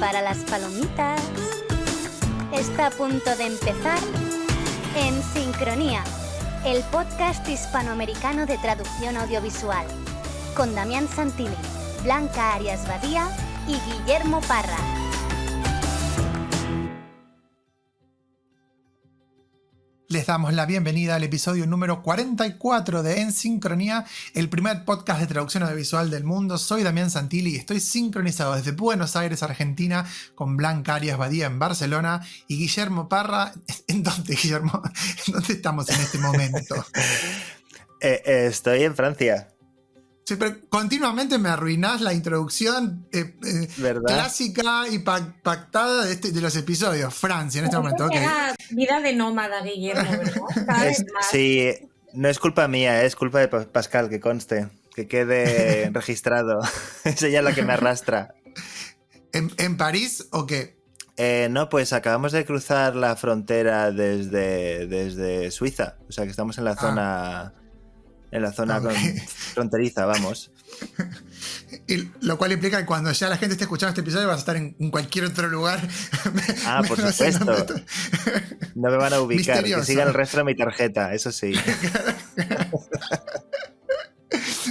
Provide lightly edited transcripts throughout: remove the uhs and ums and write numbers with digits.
Prepara las palomitas. Está a punto de empezar En Sincronía, el podcast hispanoamericano de traducción audiovisual, con Damián Santilli, Blanca Badía y Guillermo Parra. Les damos la bienvenida al episodio número 44 de En Sincronía, el primer podcast de traducción audiovisual del mundo. Soy Damián Santilli y estoy sincronizado desde Buenos Aires, Argentina, con Blanca Badía en Barcelona y Guillermo Parra. ¿En dónde, Guillermo? ¿En dónde estamos en este momento? Estoy en Francia. Sí, pero continuamente me arruinás la introducción clásica y pactada de los episodios. Francia, en este momento. Okay. Vida de nómada, Guillermo, ¿verdad? Cada vez más. Sí, no es culpa mía, es culpa de Pascal, que conste, que quede registrado. Es ella la que me arrastra. ¿En París o qué? No, pues acabamos de cruzar la frontera desde Suiza. O sea que estamos en la zona... En la zona fronteriza, vamos. Y lo cual implica que cuando ya la gente esté escuchando este episodio vas a estar en cualquier otro lugar. Por supuesto. No me van a ubicar. Misterioso. Que siga el resto de mi tarjeta, eso sí.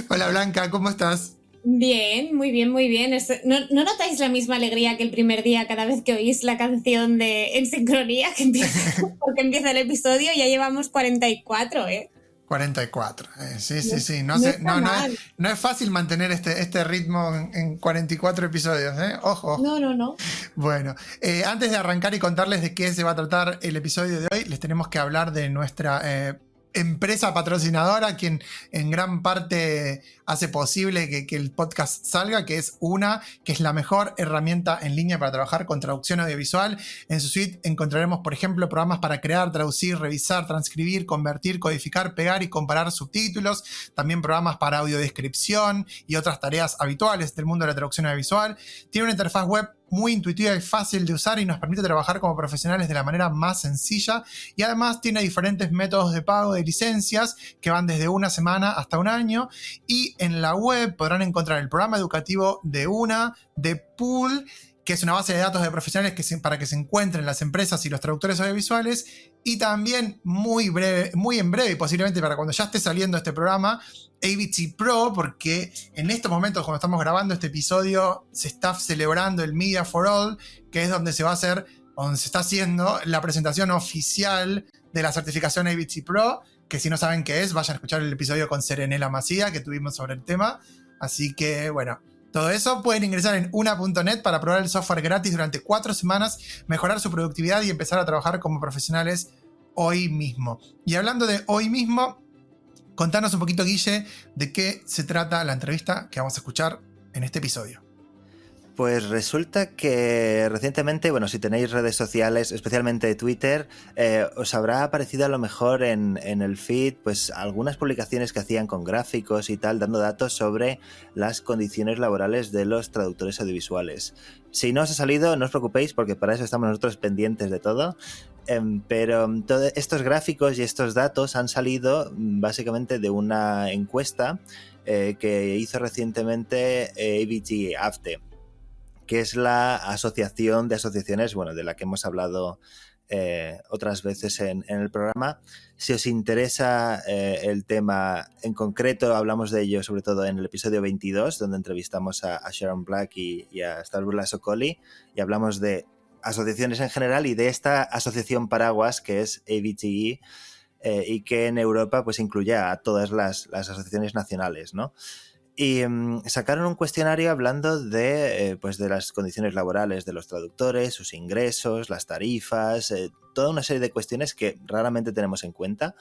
Hola Blanca, ¿cómo estás? Bien, muy bien, muy bien. ¿No notáis la misma alegría que el primer día cada vez que oís la canción de En Sincronía? Porque empieza el episodio y ya llevamos 44, ¿eh? 44, sí. No es fácil mantener este ritmo en 44 episodios, ¿eh? Ojo. No. Bueno, antes de arrancar y contarles de qué se va a tratar el episodio de hoy, les tenemos que hablar de nuestra empresa patrocinadora, quien en gran parte hace posible que el podcast salga, que es Ooona, que es la mejor herramienta en línea para trabajar con traducción audiovisual. En su suite encontraremos, por ejemplo, programas para crear, traducir, revisar, transcribir, convertir, codificar, pegar y comparar subtítulos. También programas para audiodescripción y otras tareas habituales del mundo de la traducción audiovisual. Tiene una interfaz web muy intuitiva y fácil de usar y nos permite trabajar como profesionales de la manera más sencilla, y además tiene diferentes métodos de pago de licencias que van desde una semana hasta un año, y en la web podrán encontrar el programa educativo de Ooona, de Pool, que es una base de datos de profesionales para que se encuentren las empresas y los traductores audiovisuales, y también muy en breve, y posiblemente para cuando ya esté saliendo este programa, AVT Pro, porque en estos momentos, cuando estamos grabando este episodio, se está celebrando el Media for All, que es donde se está haciendo la presentación oficial de la certificación AVT Pro, que si no saben qué es, vayan a escuchar el episodio con Serenela Macía que tuvimos sobre el tema. Así que, bueno, todo eso pueden ingresar en Ooona.net para probar el software gratis durante 4 semanas, mejorar su productividad y empezar a trabajar como profesionales hoy mismo. Y hablando de hoy mismo, contanos un poquito, Guille, de qué se trata la entrevista que vamos a escuchar en este episodio. Pues resulta que recientemente, bueno, si tenéis redes sociales, especialmente Twitter, os habrá aparecido a lo mejor en el feed pues algunas publicaciones que hacían con gráficos y tal, dando datos sobre las condiciones laborales de los traductores audiovisuales. Si no os ha salido, no os preocupéis, porque para eso estamos nosotros pendientes de todo. Pero todos estos gráficos y estos datos han salido básicamente de una encuesta que hizo recientemente AVTe, que es la asociación de asociaciones, bueno, de la que hemos hablado otras veces en el programa. Si os interesa el tema en concreto, hablamos de ello sobre todo en el episodio 22, donde entrevistamos a Sharon Black y a Starbula Sokoli, y hablamos de asociaciones en general y de esta asociación paraguas que es AVTe, y que en Europa pues incluye a todas las asociaciones nacionales, ¿no? Y sacaron un cuestionario hablando de las condiciones laborales de los traductores, sus ingresos, las tarifas, toda una serie de cuestiones que raramente tenemos en cuenta.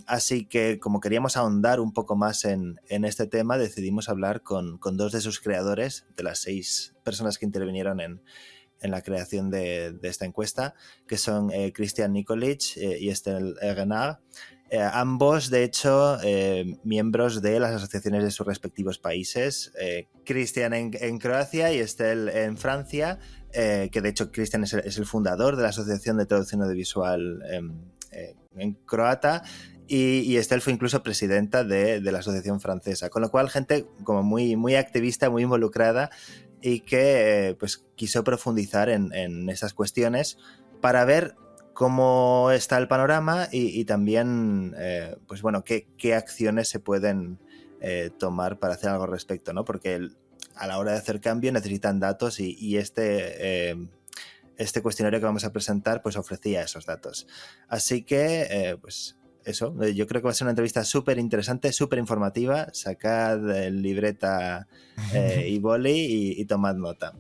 Así que, como queríamos ahondar un poco más en este tema, decidimos hablar con 2 de sus creadores, de las 6 personas que intervinieron en la creación de esta encuesta, que son Kristijan, Nikolić y Estelle Renard. Ambos, de hecho, miembros de las asociaciones de sus respectivos países. Kristijan en Croacia y Estelle en Francia, que de hecho Kristijan es el fundador de la Asociación de Traducción Audiovisual en croata, y Estelle fue incluso presidenta de la Asociación Francesa. Con lo cual, gente como muy, muy activista, muy involucrada, y que pues quiso profundizar en esas cuestiones para ver cómo está el panorama y también pues bueno, qué acciones se pueden tomar para hacer algo al respecto, ¿no? Porque a la hora de hacer cambio necesitan datos y este cuestionario que vamos a presentar pues ofrecía esos datos. Así que pues eso, yo creo que va a ser una entrevista súper interesante, súper informativa. Sacad libreta y boli y tomad nota.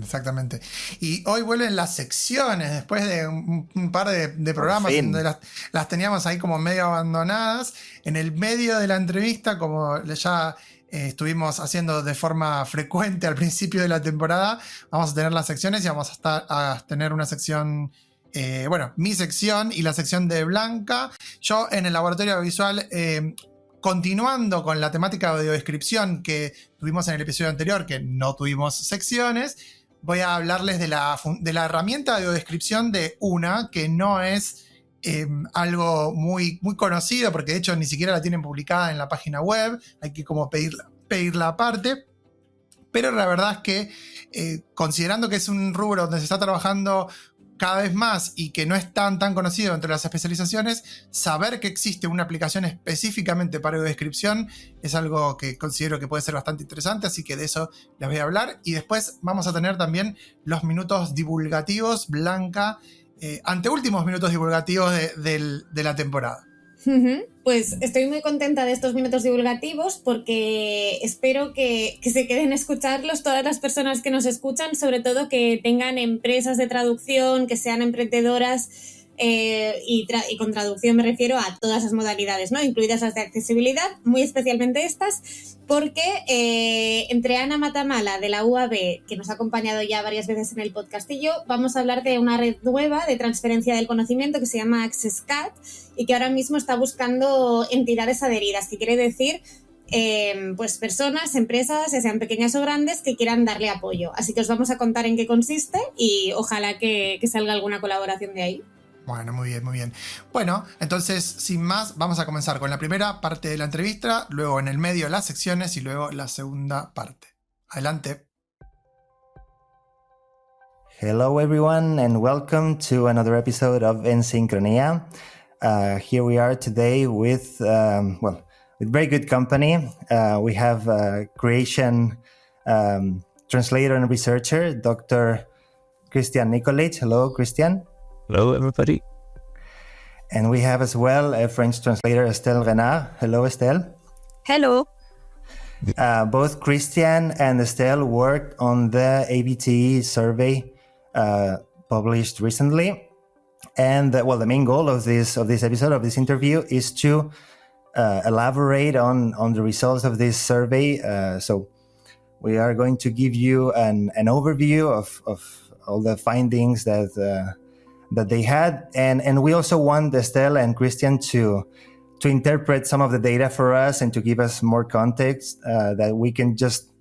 Exactamente. Y hoy vuelven las secciones, después de un par de programas donde las teníamos ahí como medio abandonadas. En el medio de la entrevista, como ya estuvimos haciendo de forma frecuente al principio de la temporada, vamos a tener las secciones y vamos a tener una sección... mi sección y la sección de Blanca. Yo en el laboratorio audiovisual, continuando con la temática de audiodescripción que tuvimos en el episodio anterior, que no tuvimos secciones, voy a hablarles de la herramienta de audiodescripción de Ooona, que no es algo muy, muy conocido, porque de hecho ni siquiera la tienen publicada en la página web, hay que como pedirla aparte. Pero la verdad es que considerando que es un rubro donde se está trabajando cada vez más y que no es tan conocido entre las especializaciones, saber que existe una aplicación específicamente para audiodescripción es algo que considero que puede ser bastante interesante, así que de eso les voy a hablar. Y después vamos a tener también los minutos divulgativos, Blanca, anteúltimos minutos divulgativos de la temporada. Pues estoy muy contenta de estos minutos divulgativos porque espero que se queden a escucharlos todas las personas que nos escuchan, sobre todo que tengan empresas de traducción, que sean emprendedoras, y con traducción me refiero a todas las modalidades, ¿no? Incluidas las de accesibilidad, muy especialmente estas, porque entre Anna Matamala de la UAV, que nos ha acompañado ya varias veces en el podcast, y yo, vamos a hablar de una red nueva de transferencia del conocimiento que se llama AccessCat y que ahora mismo está buscando entidades adheridas, que quiere decir pues personas, empresas, ya sean pequeñas o grandes, que quieran darle apoyo. Así que os vamos a contar en qué consiste y ojalá que salga alguna colaboración de ahí. Bueno, muy bien. Bueno, entonces, sin más, vamos a comenzar con la primera parte de la entrevista, luego en el medio las secciones y luego la segunda parte. Adelante. Hello everyone and welcome to another episode of sincronía. Here we are today with very good company. We have creation translator and researcher, Dr. Nikolić. Hello, Kristijan. Hello, everybody. And we have as well a French translator, Estelle Renard. Hello, Estelle. Hello. Both Kristijan and Estelle worked on the AVTe survey published recently. And the main goal of this episode, of this interview, is to elaborate on the results of this survey. So we are going to give you an overview of all the findings that they had, and we also want Estelle and Kristijan to interpret some of the data for us and to give us more context that we can just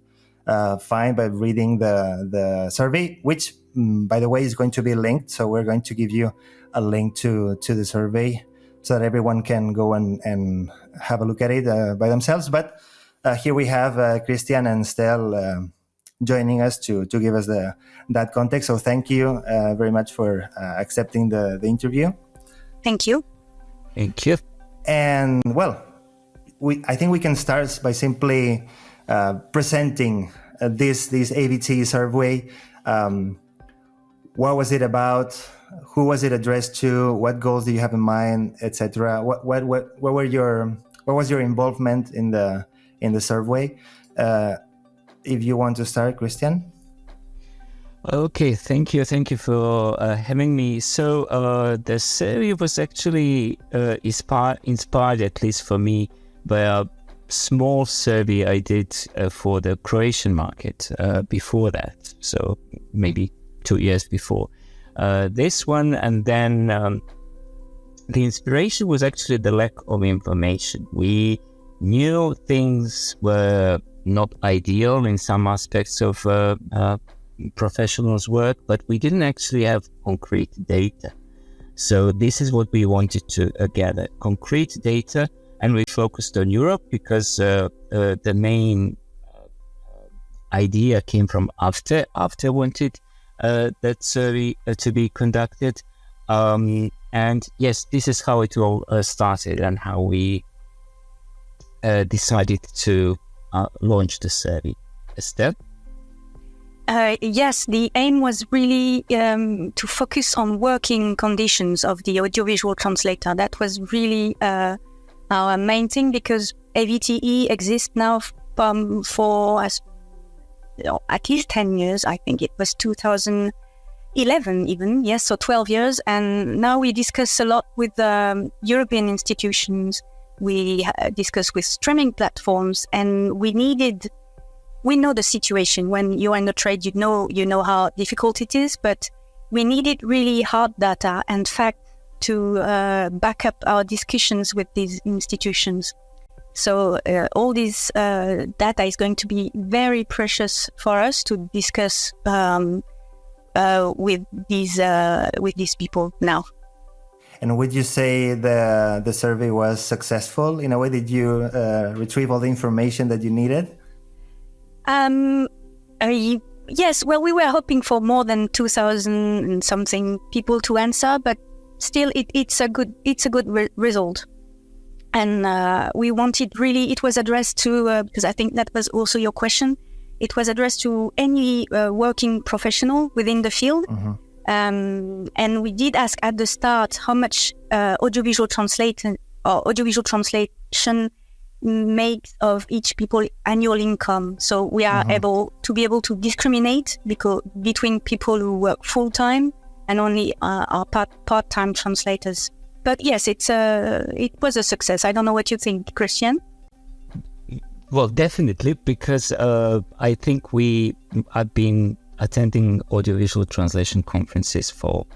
find by reading the survey, which, by the way, is going to be linked. So we're going to give you a link to the survey so that everyone can go and have a look at it by themselves. But here we have Kristijan and Estelle joining us to give us that context. So thank you very much for accepting the interview. Thank you. Thank you. And I think we can start by simply presenting this AVT survey. What was it about? Who was it addressed to? What goals do you have in mind, etc.? What was your involvement in the survey? If you want to start, Kristijan. Okay, thank you for having me. So the survey was actually inspired, at least for me, by a small survey I did for the Croatian market before that. So maybe 2 years before this one, and then the inspiration was actually the lack of information. We knew things were not ideal in some aspects of professionals' work, but we didn't actually have concrete data. So this is what we wanted to gather, concrete data, and we focused on Europe because the main idea came from AVTe. AVTe wanted that survey to be conducted. And yes, this is how it all started and how we decided to launch the survey. Estelle? Yes, the aim was really to focus on working conditions of the audiovisual translator. That was really our main thing, because AVTe exists now for at least 10 years. I think it was 2011 even, yes, so 12 years. And now we discuss a lot with European institutions. We discuss with streaming platforms, and we know the situation. When you're in the trade, you know how difficult it is, but we needed really hard data and fact to back up our discussions with these institutions. So all this data is going to be very precious for us to discuss with these people now. And would you say the survey was successful? In a way, did you retrieve all the information that you needed? Yes, well, we were hoping for more than 2,000 and something people to answer, but still it's a good result. And we wanted really, it was addressed to, because I think that was also your question, it was addressed to any working professional within the field. Mm-hmm. And we did ask at the start how much audiovisual translation makes of each people's annual income. So we are able to discriminate between people who work full-time and only are part-time translators. But yes, it was a success. I don't know what you think, Kristijan. Well, definitely, because I think I've been attending audiovisual translation conferences for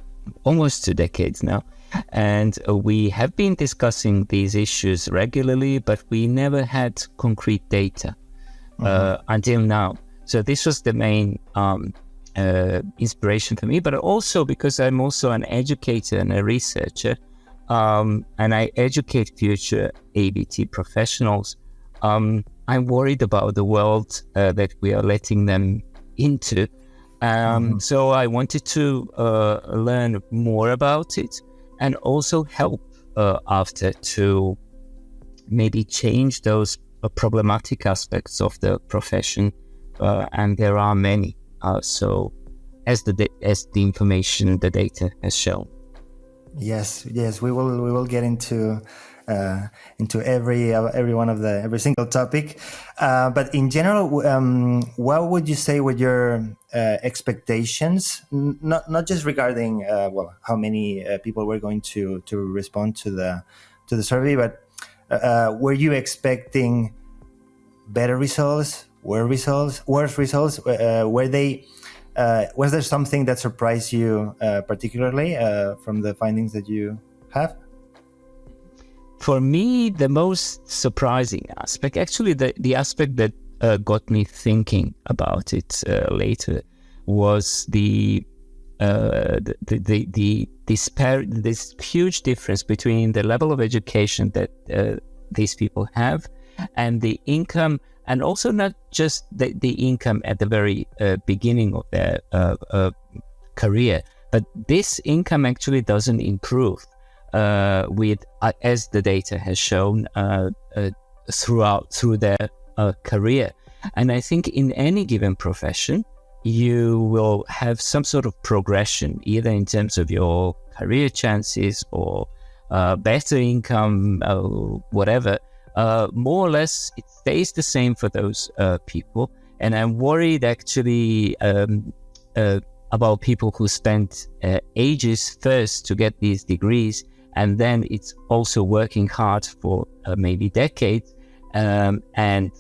almost 2 decades now. And we have been discussing these issues regularly, but we never had concrete data until now. So this was the main inspiration for me, but also because I'm also an educator and a researcher, and I educate future AVT professionals. I'm worried about the world that we are letting them into. So I wanted to learn more about it, and also help after to maybe change those problematic aspects of the profession, and there are many. So as the information, the data has shown. Yes, we will get into every single topic, but in general, what would you say were your expectations? Not just regarding how many people were going to respond to the survey, but were you expecting better results, worse results? Were they? Was there something that surprised you particularly from the findings that you have? For me, the most surprising aspect, actually the aspect that got me thinking about it later, was this huge difference between the level of education that these people have and the income, and also not just the income at the very beginning of their career, but this income actually doesn't improve as the data has shown through their career. And I think in any given profession, you will have some sort of progression, either in terms of your career chances or better income, whatever. More or less, it stays the same for those people. And I'm worried actually about people who spend ages first to get these degrees, and then it's also working hard for maybe decades, and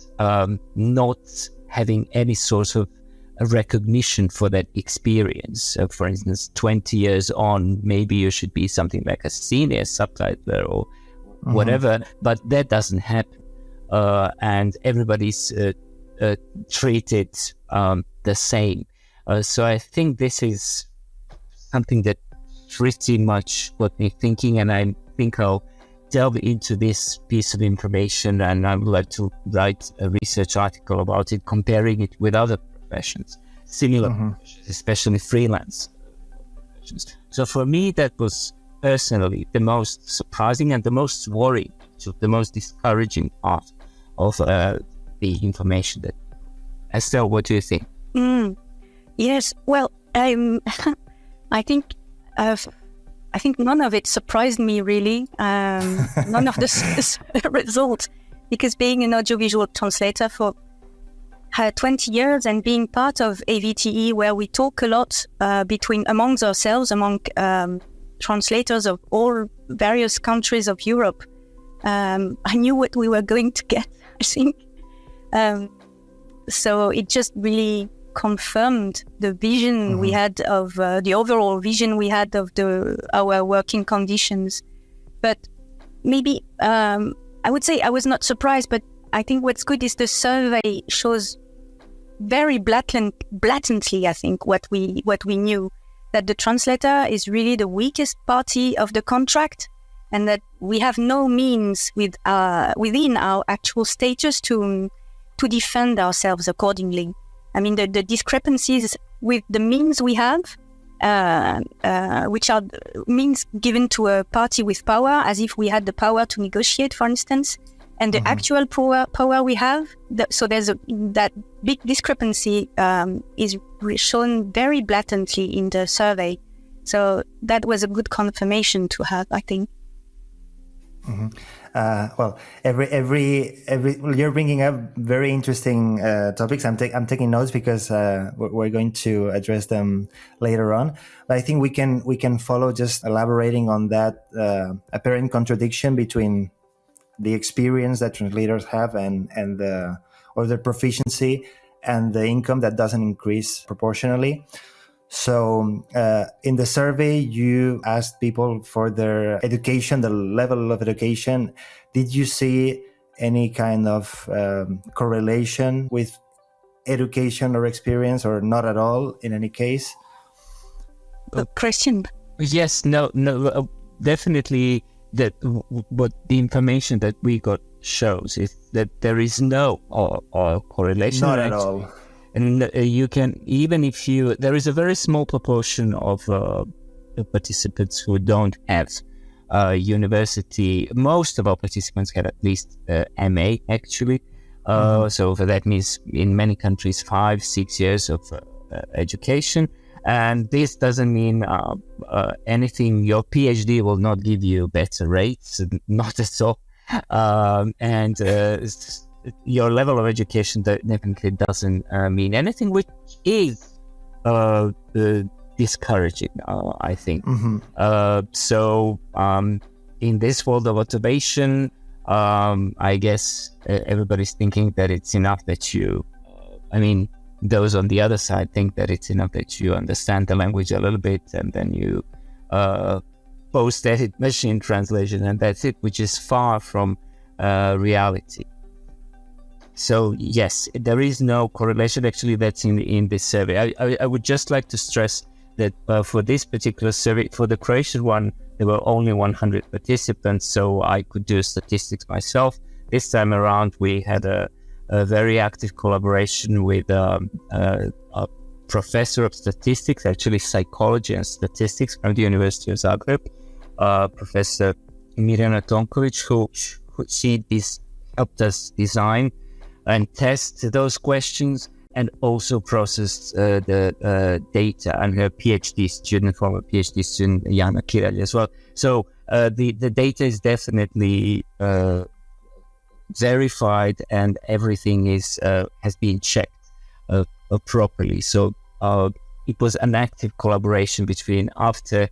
not having any sort of recognition for that experience. For instance, 20 years on, maybe you should be something like a senior subtitler or whatever, but that doesn't happen. And everybody's treated the same. So I think this is something that pretty much got me thinking, and I think I'll delve into this piece of information, and I would like to write a research article about it, comparing it with other professions, similar professions, especially freelance professions. So for me, that was personally the most surprising and the most worrying, so the most discouraging part of the information. That Estelle, what do you think? Yes, well, I think none of it surprised me really. None of the results, because being an audiovisual translator for 20 years and being part of AVTe, where we talk a lot amongst ourselves, among translators of all various countries of Europe, I knew what we were going to get, I think. So it just really confirmed the vision we had of the overall vision we had of our working conditions. But maybe I would say I was not surprised, but I think what's good is the survey shows very blatantly, I think, what we knew, that the translator is really the weakest party of the contract, and that we have no means within our actual status to defend ourselves accordingly. I mean, the discrepancies with the means we have, which are means given to a party with power, as if we had the power to negotiate, for instance, and the actual power we have. So there's that big discrepancy is shown very blatantly in the survey. So that was a good confirmation to have, I think. Well, every you're bringing up very interesting topics. I'm taking notes because we're going to address them later on. But I think we can follow just elaborating on that apparent contradiction between the experience that translators have and or their proficiency and the income that doesn't increase proportionally. So in the survey, you asked people for their education, the level of education. Did you see any kind of correlation with education or experience, or not at all in any case? Kristijan? Yes, no, definitely. That what the information that we got shows is that there is no or correlation. Not at all. And you can, even if there is a very small proportion of participants who don't have university. Most of our participants have at least MA, actually. So that means in many countries 5-6 years of education. And this doesn't mean anything. Your PhD will not give you better rates, not at all. And your level of education definitely doesn't mean anything, which is discouraging, I think. So in this world of automation, I guess everybody's thinking that it's enough that you, those on the other side think that it's enough that you understand the language a little bit and then you post-edit machine translation and that's it, which is far from reality. So yes, there is no correlation actually that's in this survey. I would just like to stress that for this particular survey, for the Croatian one, there were only 100 participants, so I could do statistics myself. This time around, we had a very active collaboration with a professor of statistics, actually psychology and statistics from the University of Zagreb, Professor Mirjana Tonković, who helped us design and test those questions and also processed the data, and her PhD student, former PhD student, Jana Kiralj as well. So the data is definitely verified and everything has been checked properly. So it was an active collaboration between AVTe,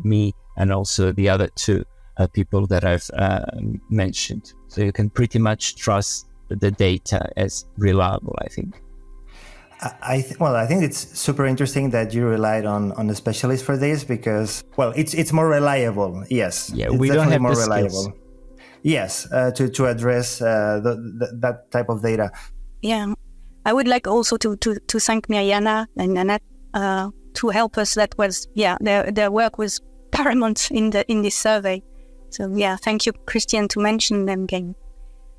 me, and also the other two people that I've mentioned. So you can pretty much trust the data as reliable, I think. I think it's super interesting that you relied on the specialist for this because, it's more reliable. Yes. Yeah, it's we don't have more the reliable. skills. Yes, to address that type of data. Yeah, I would like also to thank Mirjana and Anna to help us. That was their work was paramount in this survey. So yeah, thank you, Kristijan, to mention them again.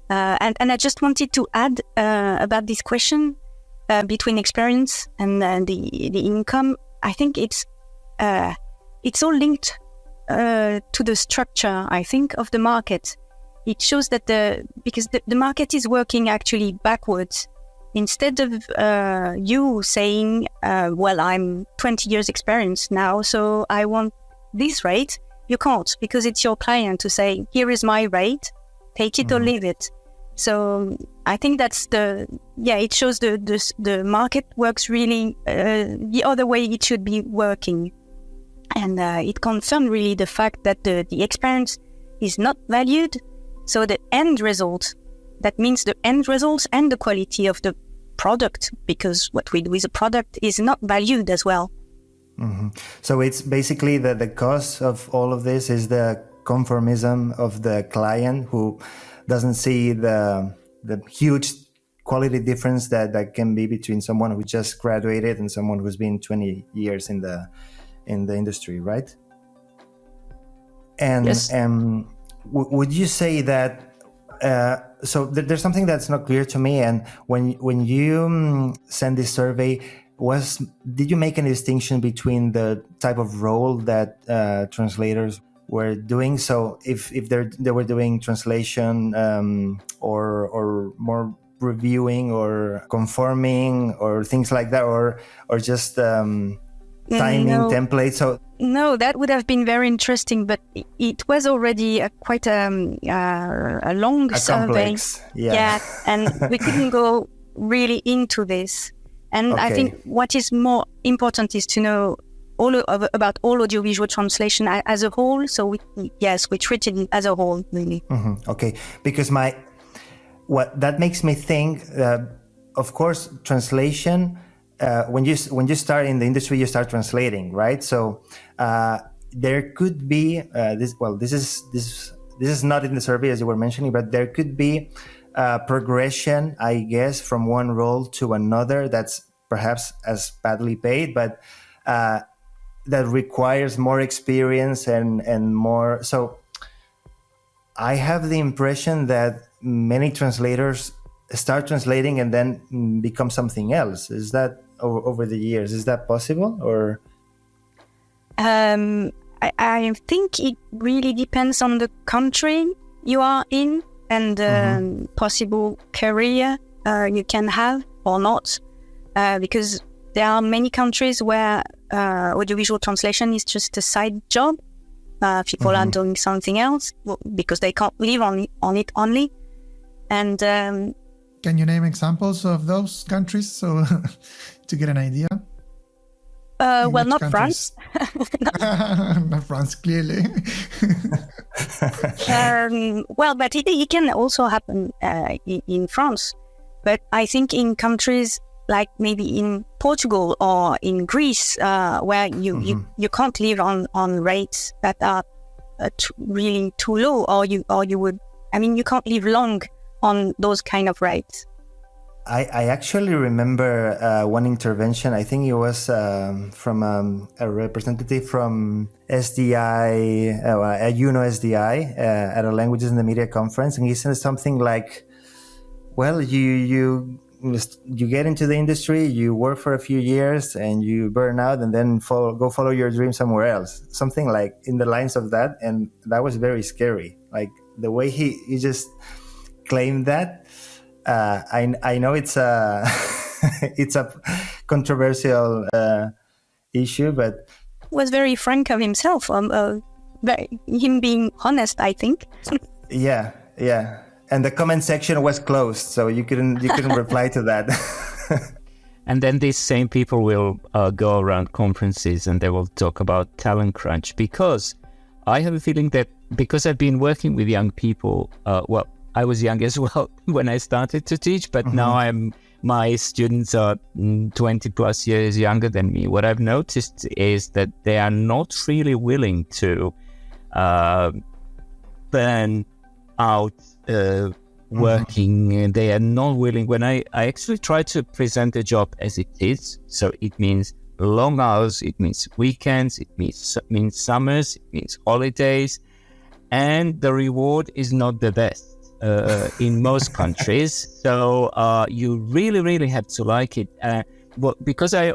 And I just wanted to add about this question between experience and the income. I think it's all linked to the structure, I think, of the market. It shows that because the market is working actually backwards. Instead of you saying, well, I'm 20 years experience now, so I want this rate, you can't, because it's your client to say, here is my rate, take it or leave it. So I think that's it shows the market works really the other way it should be working. And it confirmed really the fact that the experience is not valued. So the end result, that means the end results and the quality of the product, because what we do with a product is not valued as well. Mm-hmm. So it's basically the cost of all of this is the conformism of the client who doesn't see the huge quality difference that can be between someone who just graduated and someone who's been 20 years in the industry, right? And yes. Would you say that? So there's something that's not clear to me. And when you send this survey, did you make any distinction between the type of role that translators were doing? So if they were doing translation or more reviewing or conforming or things like that, or just timing templates. So no, that would have been very interesting, but it was already quite a long survey. Complex, yeah. And we couldn't go really into this. And Okay. I think what is more important is to know about all audiovisual translation as a whole. So we treat it as a whole, really. Mm-hmm. Okay, because what that makes me think, of course, translation. When you start in the industry, you start translating, right? So there could be this. Well, this is not in the survey as you were mentioning, but there could be progression, I guess, from one role to another. That's perhaps as badly paid, but that requires more experience and more. So I have the impression that many translators start translating and then become something else. Is that over the years? Is that possible? Or I think it really depends on the country you are in and possible career you can have or not, because there are many countries where audiovisual translation is just a side job. People are doing something else because they can't live on it only. And can you name examples of those countries so to get an idea? Well, not countries? France. Not France, clearly. Well, but it can also happen in France. But I think in countries like maybe in Portugal or in Greece, where you can't live on rates that are really too low, or you would. I mean, you can't live long on those kind of rates. I actually remember one intervention. I think it was from a representative from SDI, Ooona SDI, at a Languages in the Media conference, and he said something like, "Well, you get into the industry, you work for a few years, and you burn out, and then go follow your dream somewhere else." Something like in the lines of that, and that was very scary. Like the way he just claimed that. I know it's a it's a controversial issue, but was very frank of himself. Him being honest, I think. Yeah. And the comment section was closed, so you couldn't reply to that. And then these same people will go around conferences and they will talk about talent crunch, because I have a feeling that because I've been working with young people, I was young as well when I started to teach, but now my students are 20 plus years younger than me. What I've noticed is that they are not really willing to burn out working. They are not willing. When I actually try to present the job as it is, so it means long hours, it means weekends, it means summers, it means holidays. and the reward is not the best in most countries. So you really have to like it. Because I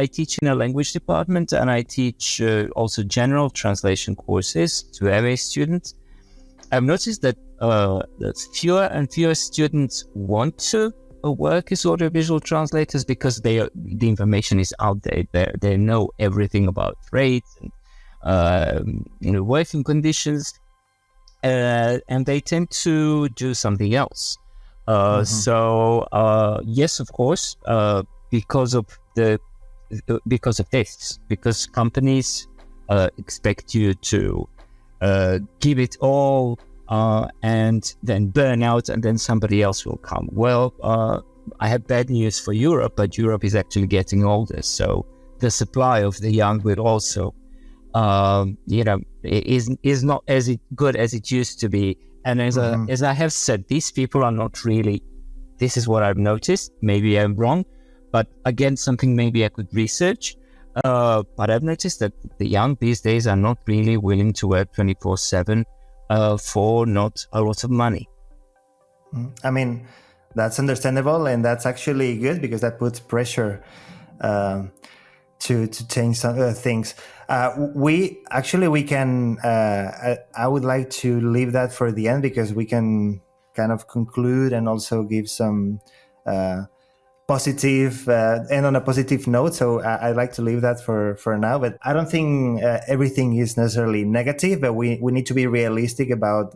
teach in a language department, and I teach also general translation courses to MA students. I've noticed that fewer and fewer students want to work as audiovisual translators because the information is out there. They know everything about rates and working conditions, and they tend to do something else. So yes, of course, because of this, because companies expect you to give it all and then burn out, and then somebody else will come. Well, I have bad news for Europe, but Europe is actually getting older, so the supply of the young will also, is not as good as it used to be. And as I have said, these people are not really. This is what I've noticed. Maybe I'm wrong, but again, something maybe I could research. But I've noticed that the young these days are not really willing to work 24/7 for not a lot of money. I mean, that's understandable, and that's actually good because that puts pressure to change some things. We can. I would like to leave that for the end because we can kind of conclude and also give some positive and on a positive note. So I'd like to leave that for now. But I don't think everything is necessarily negative. But we need to be realistic about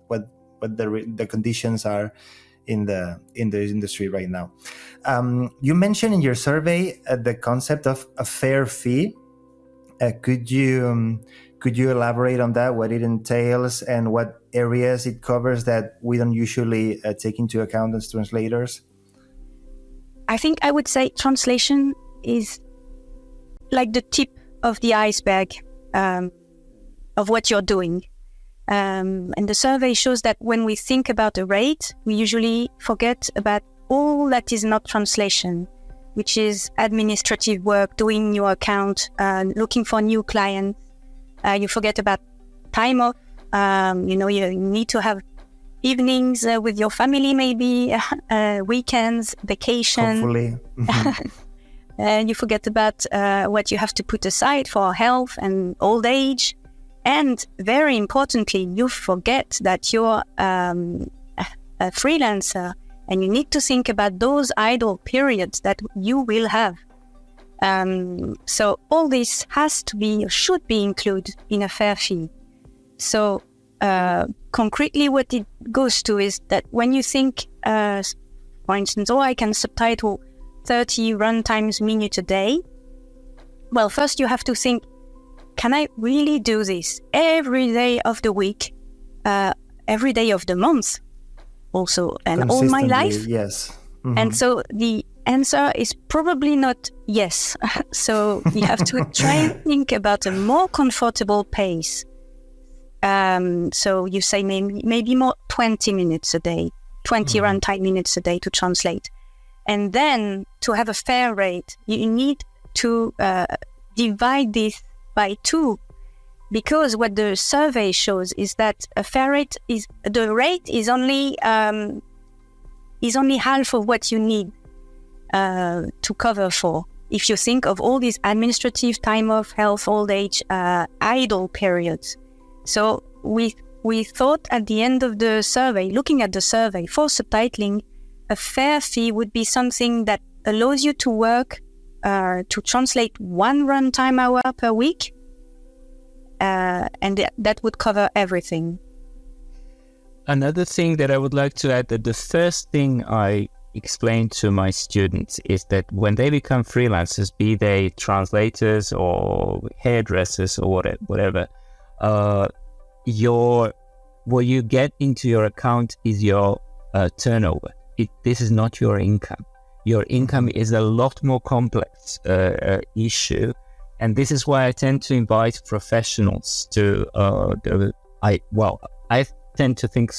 what the conditions are in the industry right now. You mentioned in your survey the concept of a fair fee. Could you elaborate on that, what it entails and what areas it covers that we don't usually take into account as translators? I think I would say translation is like the tip of the iceberg of what you're doing. And the survey shows that when we think about a rate, we usually forget about all that is not translation, which is administrative work, doing your account, looking for new clients. You forget about time off. You need to have evenings with your family, maybe weekends, vacation. Hopefully. And you forget about what you have to put aside for health and old age. And very importantly, you forget that you're a freelancer, and you need to think about those idle periods that you will have. So all this has to be, or should be included in a fair fee. So concretely what it goes to is that when you think, for instance, I can subtitle 30 runtimes minutes a day. Well, first you have to think, can I really do this every day of the week, every day of the month also, and all my life? Yes. Mm-hmm. And so the answer is probably not yes. So you have to try and think about a more comfortable pace. So you say maybe more 20 minutes a day, 20 runtime minutes a day to translate. And then to have a fair rate, you need to divide this by 2, because what the survey shows is that a fair rate is only half of what you need to cover for. If you think of all these administrative time off, health, old age, idle periods. So we thought at the end of the survey, looking at the survey for subtitling, a fair fee would be something that allows you to work to translate 1 runtime hour per week, and that would cover everything. Another thing that I would like to add, that the first thing I explain to my students is that when they become freelancers, be they translators or hairdressers or whatever, what you get into your account is your turnover. This is not your income. Your income is a lot more complex issue, and this is why I tend to invite professionals to. I tend to think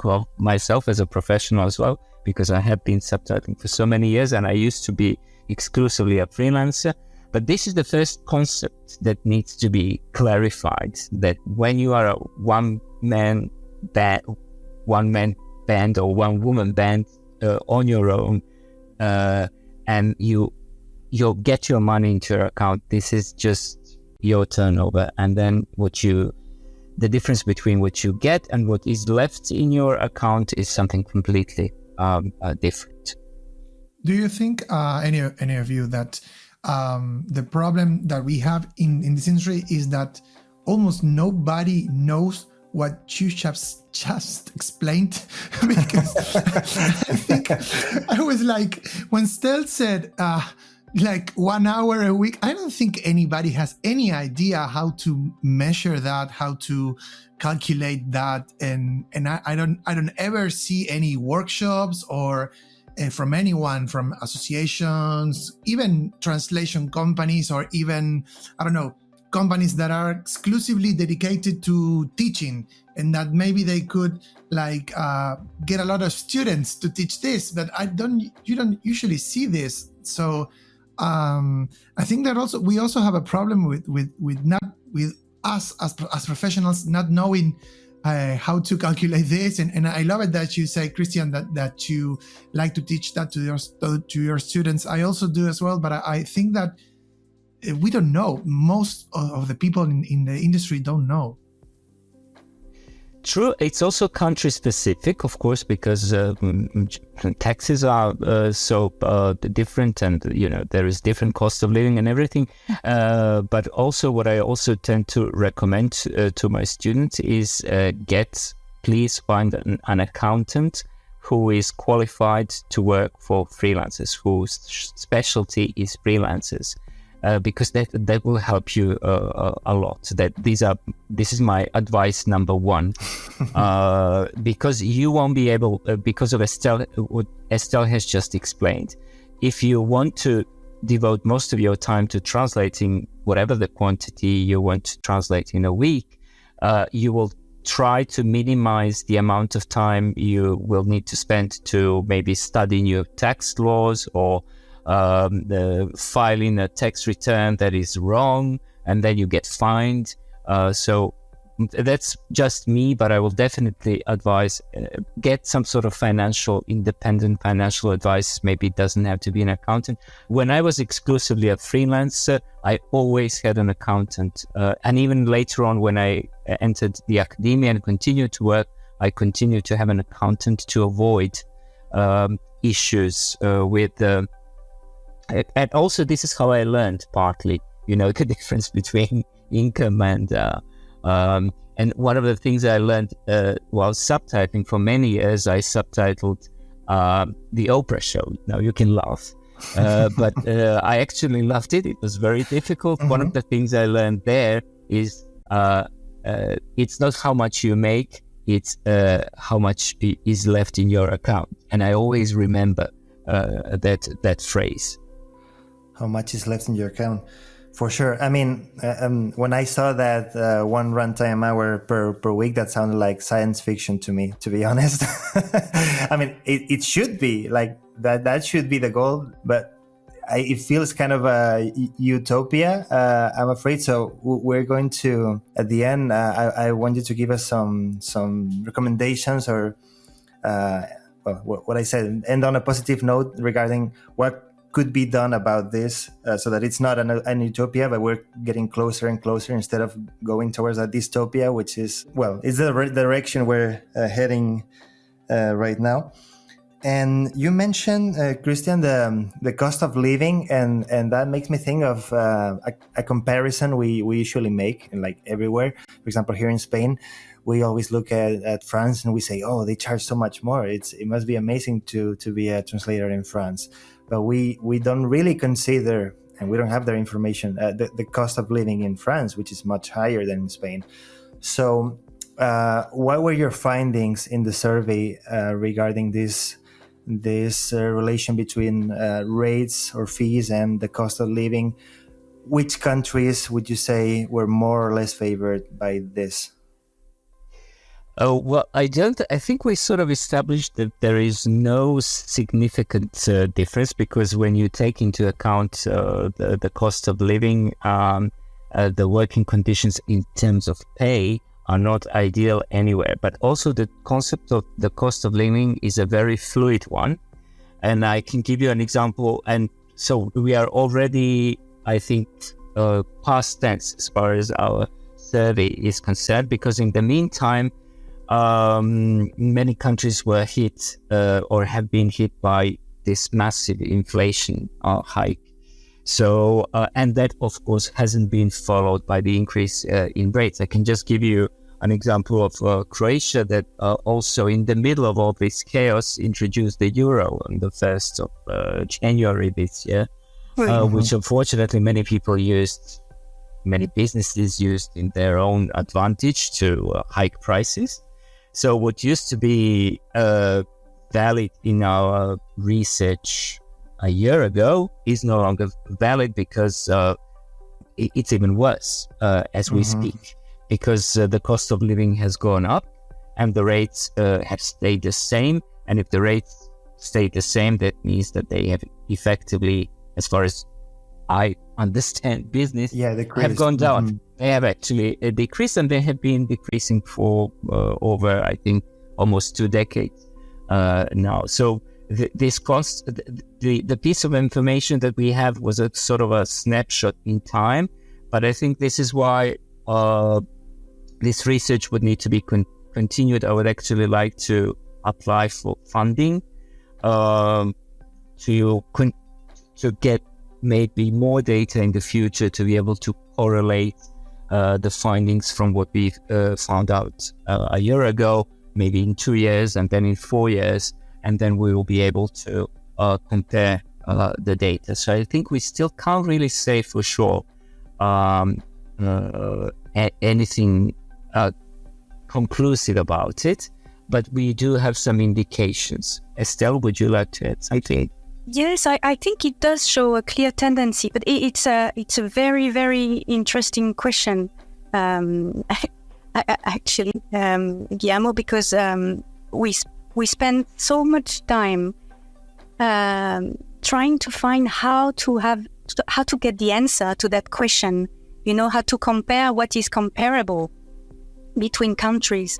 of myself as a professional as well, because I have been subtitling for so many years, and I used to be exclusively a freelancer. But this is the first concept that needs to be clarified, that when you are a one-man band or one-woman band on your own, and you get your money into your account, this is just your turnover. And then the difference between what you get and what is left in your account is something completely different. Do you think, any of you, that the problem that we have in this industry is that almost nobody knows what you just explained? Because I think I was like, when Estelle said like 1 hour a week, I don't think anybody has any idea how to measure that, how to calculate that, and I don't ever see any workshops or from anyone, from associations, even translation companies, or even, I don't know, companies that are exclusively dedicated to teaching, and that maybe they could like get a lot of students to teach this, but you don't usually see this. So I think that we also have a problem with us as professionals not knowing how to calculate this, and I love it that you say, Kristijan, that you like to teach that to your students. I also do as well, but I think that we don't know. Most of the people in the industry don't know. True. It's also country specific, of course, because taxes are so different, and there is different cost of living and everything. But also, what I also tend to recommend to my students is please find an accountant who is qualified to work for freelancers, whose specialty is freelancers. Because that will help you a lot. This is my advice number one, because you won't be able, because of what Estelle has just explained. If you want to devote most of your time to translating whatever the quantity you want to translate in a week, you will try to minimize the amount of time you will need to spend to maybe study new tax laws, or filing a tax return that is wrong, and then you get fined. So that's just me, but I will definitely advise get some sort of independent financial advice. Maybe it doesn't have to be an accountant. When I was exclusively a freelancer, I always had an accountant, and even later on when I entered the academia and continued to work, I continued to have an accountant to avoid issues with and also this is how I learned partly, the difference between income and one of the things I learned while subtitling for many years, I subtitled the Oprah show. Now you can laugh, but I actually loved it. It was very difficult. Mm-hmm. One of the things I learned there is it's not how much you make, it's how much is left in your account. And I always remember that phrase. How much is left in your account? For sure. I mean, when I saw that one runtime hour per week, that sounded like science fiction to me, to be honest. I mean, it should be like that. That should be the goal, but it feels kind of a utopia, I'm afraid. So we're going to, at the end, I want you to give us some recommendations, or what I said, end on a positive note regarding what could be done about this, so that it's not an utopia, but we're getting closer and closer instead of going towards a dystopia, which is, it's the direction we're heading right now. And you mentioned, Kristijan, the cost of living, and that makes me think of a comparison we usually make, like everywhere. For example, here in Spain, we always look at France and we say, oh, they charge so much more. It must be amazing to be a translator in France. But we don't really consider, and we don't have their information, the cost of living in France, which is much higher than in Spain. So what were your findings in the survey regarding this relation between rates or fees and the cost of living? Which countries would you say were more or less favored by this? Oh, well, I think we sort of established that there is no significant difference, because when you take into account the cost of living, the working conditions in terms of pay are not ideal anywhere. But also the concept of the cost of living is a very fluid one. And I can give you an example. And so we are already, I think, past tense as far as our survey is concerned, because in the meantime, many countries were hit or have been hit by this massive inflation hike. So, and that, of course, hasn't been followed by the increase in rates. I can just give you an example of Croatia that also in the middle of all this chaos introduced the euro on the 1st of January this year, which unfortunately many people used, many businesses used in their own advantage to hike prices. So what used to be valid in our research a year ago is no longer valid, because it's even worse as we speak, because the cost of living has gone up and the rates have stayed the same. And if the rates stay the same, that means that they have effectively, as far as I understand business, have gone down. They have actually decreased, and they have been decreasing for over, I think, almost 2 decades now. So this cost, the piece of information that we have was a sort of a snapshot in time, but I think this is why this research would need to be continued. I would actually like to apply for funding to get maybe more data in the future to be able to correlate the findings from what we found out a year ago, maybe in 2 years, and then in 4 years, and then we will be able to compare the data. So I think we still can't really say for sure anything conclusive about it, but we do have some indications. Estelle, would you like to add something? Yes, I think it does show a clear tendency, but it's a very, very interesting question, actually, Guillermo, because we spend so much time trying to find how to get the answer to that question. You know, how to compare what is comparable between countries,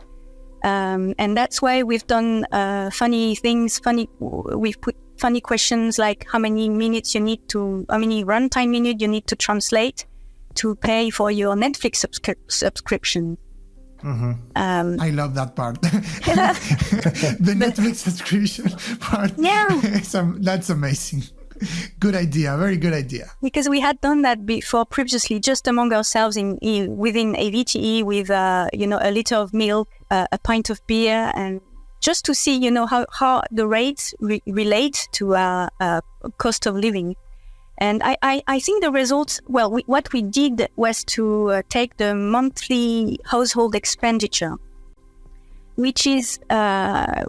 and that's why we've done funny things. We've put funny questions like how many runtime minutes you need to translate to pay for your Netflix subscription. I love that part. The Netflix subscription part. Yeah. That's amazing. Good idea. Very good idea. Because we had done that before previously, just among ourselves within AVTe with a liter of milk, a pint of beer, and just to see how the rates relate to cost of living. And I think the results, what we did was to take the monthly household expenditure, which is in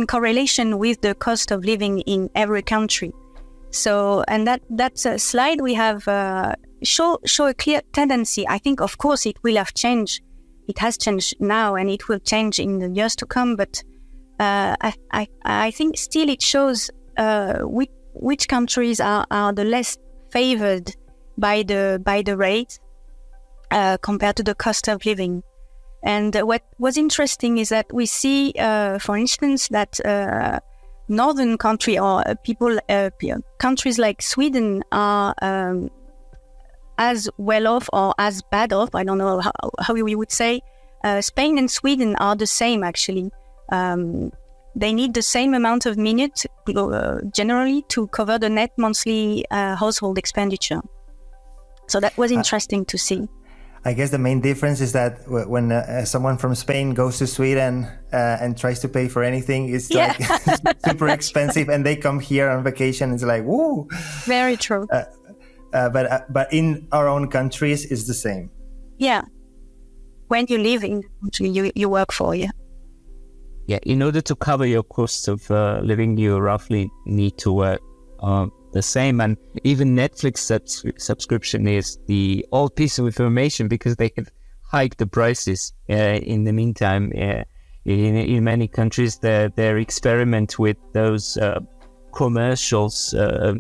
correlation with the cost of living in every country. So, and that's a slide we have show a clear tendency. I think, of course, it will have changed. It has changed now, and it will change in the years to come. But I think still it shows which countries are the less favored by the rate compared to the cost of living. And what was interesting is that we see, for instance, that northern country or countries like Sweden are as well off or as bad off. I don't know how we would say. Spain and Sweden are the same, actually. They need the same amount of minutes generally to cover the net monthly household expenditure. So that was interesting to see. I guess the main difference is that when someone from Spain goes to Sweden and tries to pay for anything, it's like super expensive, and they come here on vacation. It's like, woo! Very true. But in our own countries, it's the same. Yeah. When you live in the country you work for, yeah. Yeah, in order to cover your cost of living, you roughly need to work the same. And even Netflix subscription is the old piece of information, because they have hike the prices. In the meantime, in many countries, they experiment with those commercials,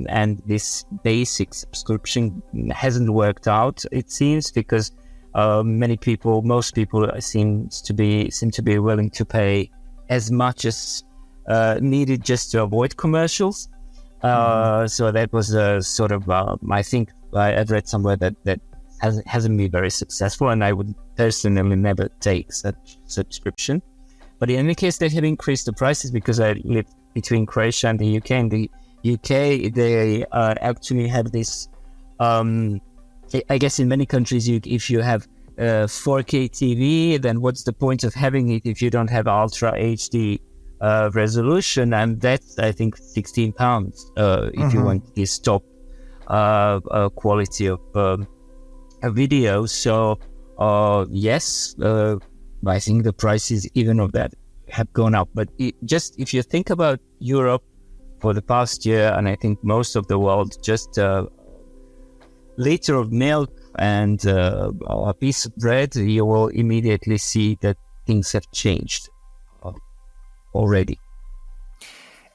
and this basic subscription hasn't worked out, it seems, because most people seem to be willing to pay as much as needed just to avoid commercials. So that was a sort of, I think I've read somewhere that hasn't been very successful, and I would personally never take such subscription. But in any case, they have increased the prices because I live between Croatia and the UK. In the UK, they actually have this, I guess in many countries, if you have 4K TV, then what's the point of having it if you don't have Ultra HD resolution? And that's, I think, £16 if you want this top quality of a video. So yes, I think the prices even of that have gone up. But if you think about Europe for the past year, and I think most of the world, just a liter of milk and a piece of bread, you will immediately see that things have changed already.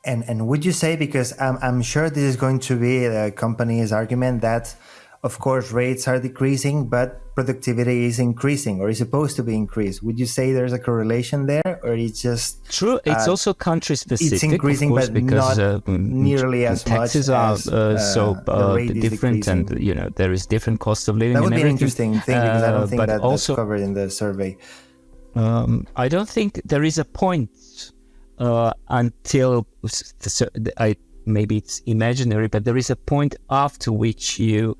And would you say, because I'm sure this is going to be the company's argument, that of course rates are decreasing, but productivity is increasing or is supposed to be increased. Would you say there's a correlation there, or it's just true? It's also country specific. It's increasing, of course, but because not nearly as taxes much are as different, and there is different cost of living. That would and be an everything. interesting thing, because I don't think that's also covered in the survey. I don't think there is a point until maybe it's imaginary, but there is a point after which you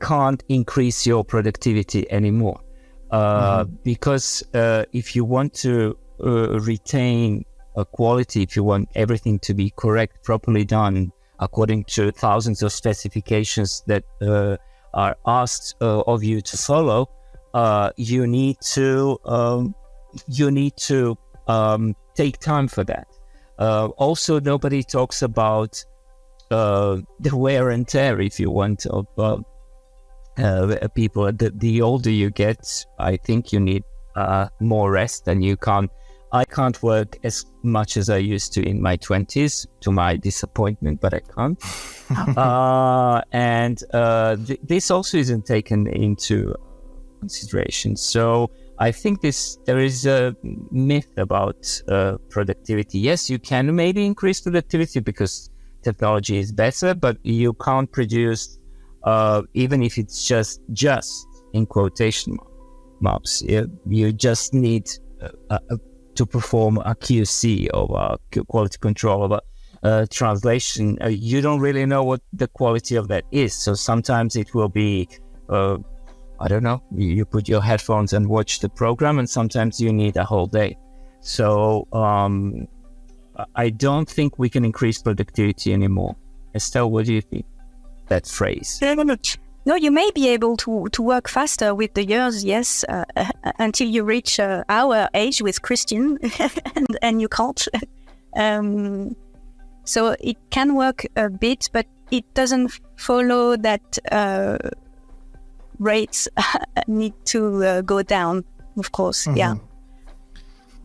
can't increase your productivity anymore, because if you want to retain a quality, if you want everything to be correct, properly done according to thousands of specifications that are asked of you to follow, you need to take time for that. Also, nobody talks about the wear and tear, if you want, of people. The older you get, I think you need more rest, and I can't work as much as I used to in my 20s, to my disappointment, but I can't. This also isn't taken into consideration. So I think there is a myth about productivity. Yes, you can maybe increase productivity because technology is better, but you can't produce, even if it's just in quotation marks. You just need to perform a QC, or a quality control of a translation. You don't really know what the quality of that is. So sometimes it will be, I don't know, you put your headphones and watch the program, and sometimes you need a whole day. So I don't think we can increase productivity anymore. Estelle, what do you think? That phrase. No, you may be able to work faster with the years, yes, until you reach our age with Kristijan, and you can't. So it can work a bit, but it doesn't follow that rates need to go down, of course, yeah.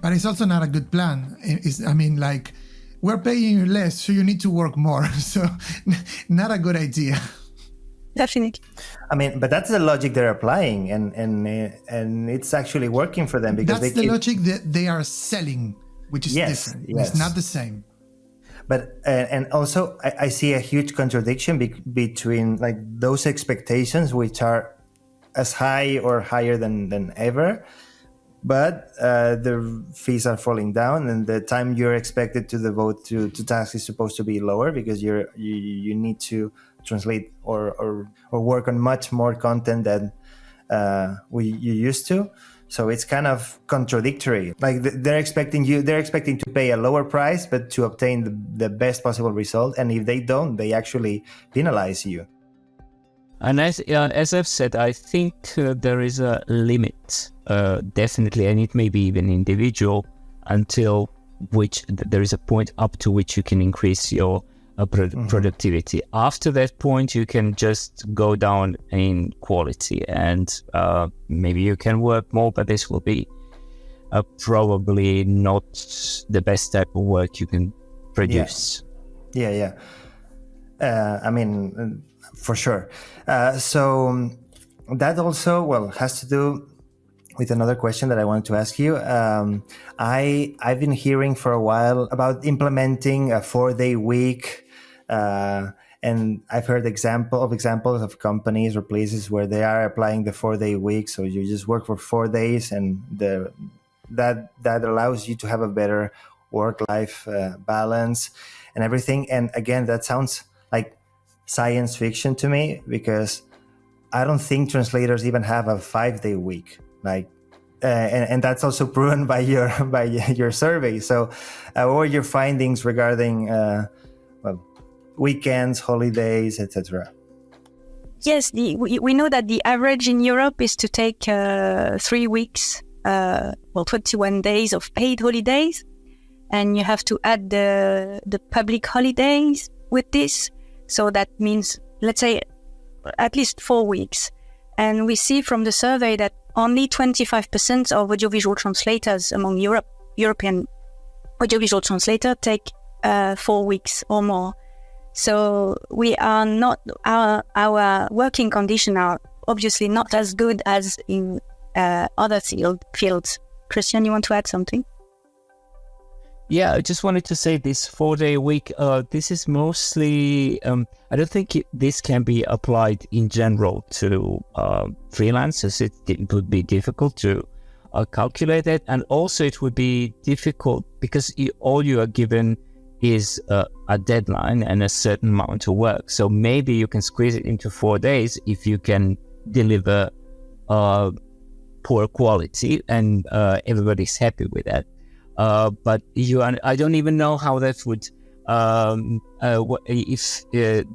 But it's also not a good plan. We're paying you less, so you need to work more. So not a good idea. Definitely. But that's the logic they're applying, and it's actually working for them, because that's the logic that they are selling, which is different. Yes. It's not the same. But and also I see a huge contradiction between those expectations, which are as high or higher than ever, but the fees are falling down, and the time you're expected to devote to tasks is supposed to be lower, because you need to translate or work on much more content than you used to. So it's kind of contradictory. They're expecting to pay a lower price, but to obtain the best possible result. And if they don't, they actually penalize you. And as I've said, I think there is a limit, definitely, and it may be even individual, until which there is a point up to which you can increase your productivity. After that point, you can just go down in quality, and maybe you can work more, but this will be probably not the best type of work you can produce. Yeah. I mean, for sure. So that also, has to do with another question that I wanted to ask you. I've been hearing for a while about implementing a 4-day week, and I've heard examples of companies or places where they are applying the 4-day week. So you just work for 4 days, and that allows you to have a better work-life balance and everything. And again, that sounds like science fiction to me, because I don't think translators even have a 5-day week. And that's also proven by your survey. So, what were your findings regarding weekends, holidays, etc.? Yes, we know that the average in Europe is to take 3 weeks, 21 days of paid holidays, and you have to add the public holidays with this. So that means, let's say, at least 4 weeks. And we see from the survey that only 25% of audiovisual translators among European audiovisual translators take 4 weeks or more. So we are not, our working conditions are obviously not as good as in other fields. Kristijan, you want to add something? Yeah, I just wanted to say this 4-day week, this is mostly, I don't think this can be applied in general to freelancers. It would be difficult to calculate it. And also it would be difficult because all you are given is a deadline and a certain amount of work. So maybe you can squeeze it into 4 days if you can deliver poor quality and everybody's happy with that. But I don't even know how that would, if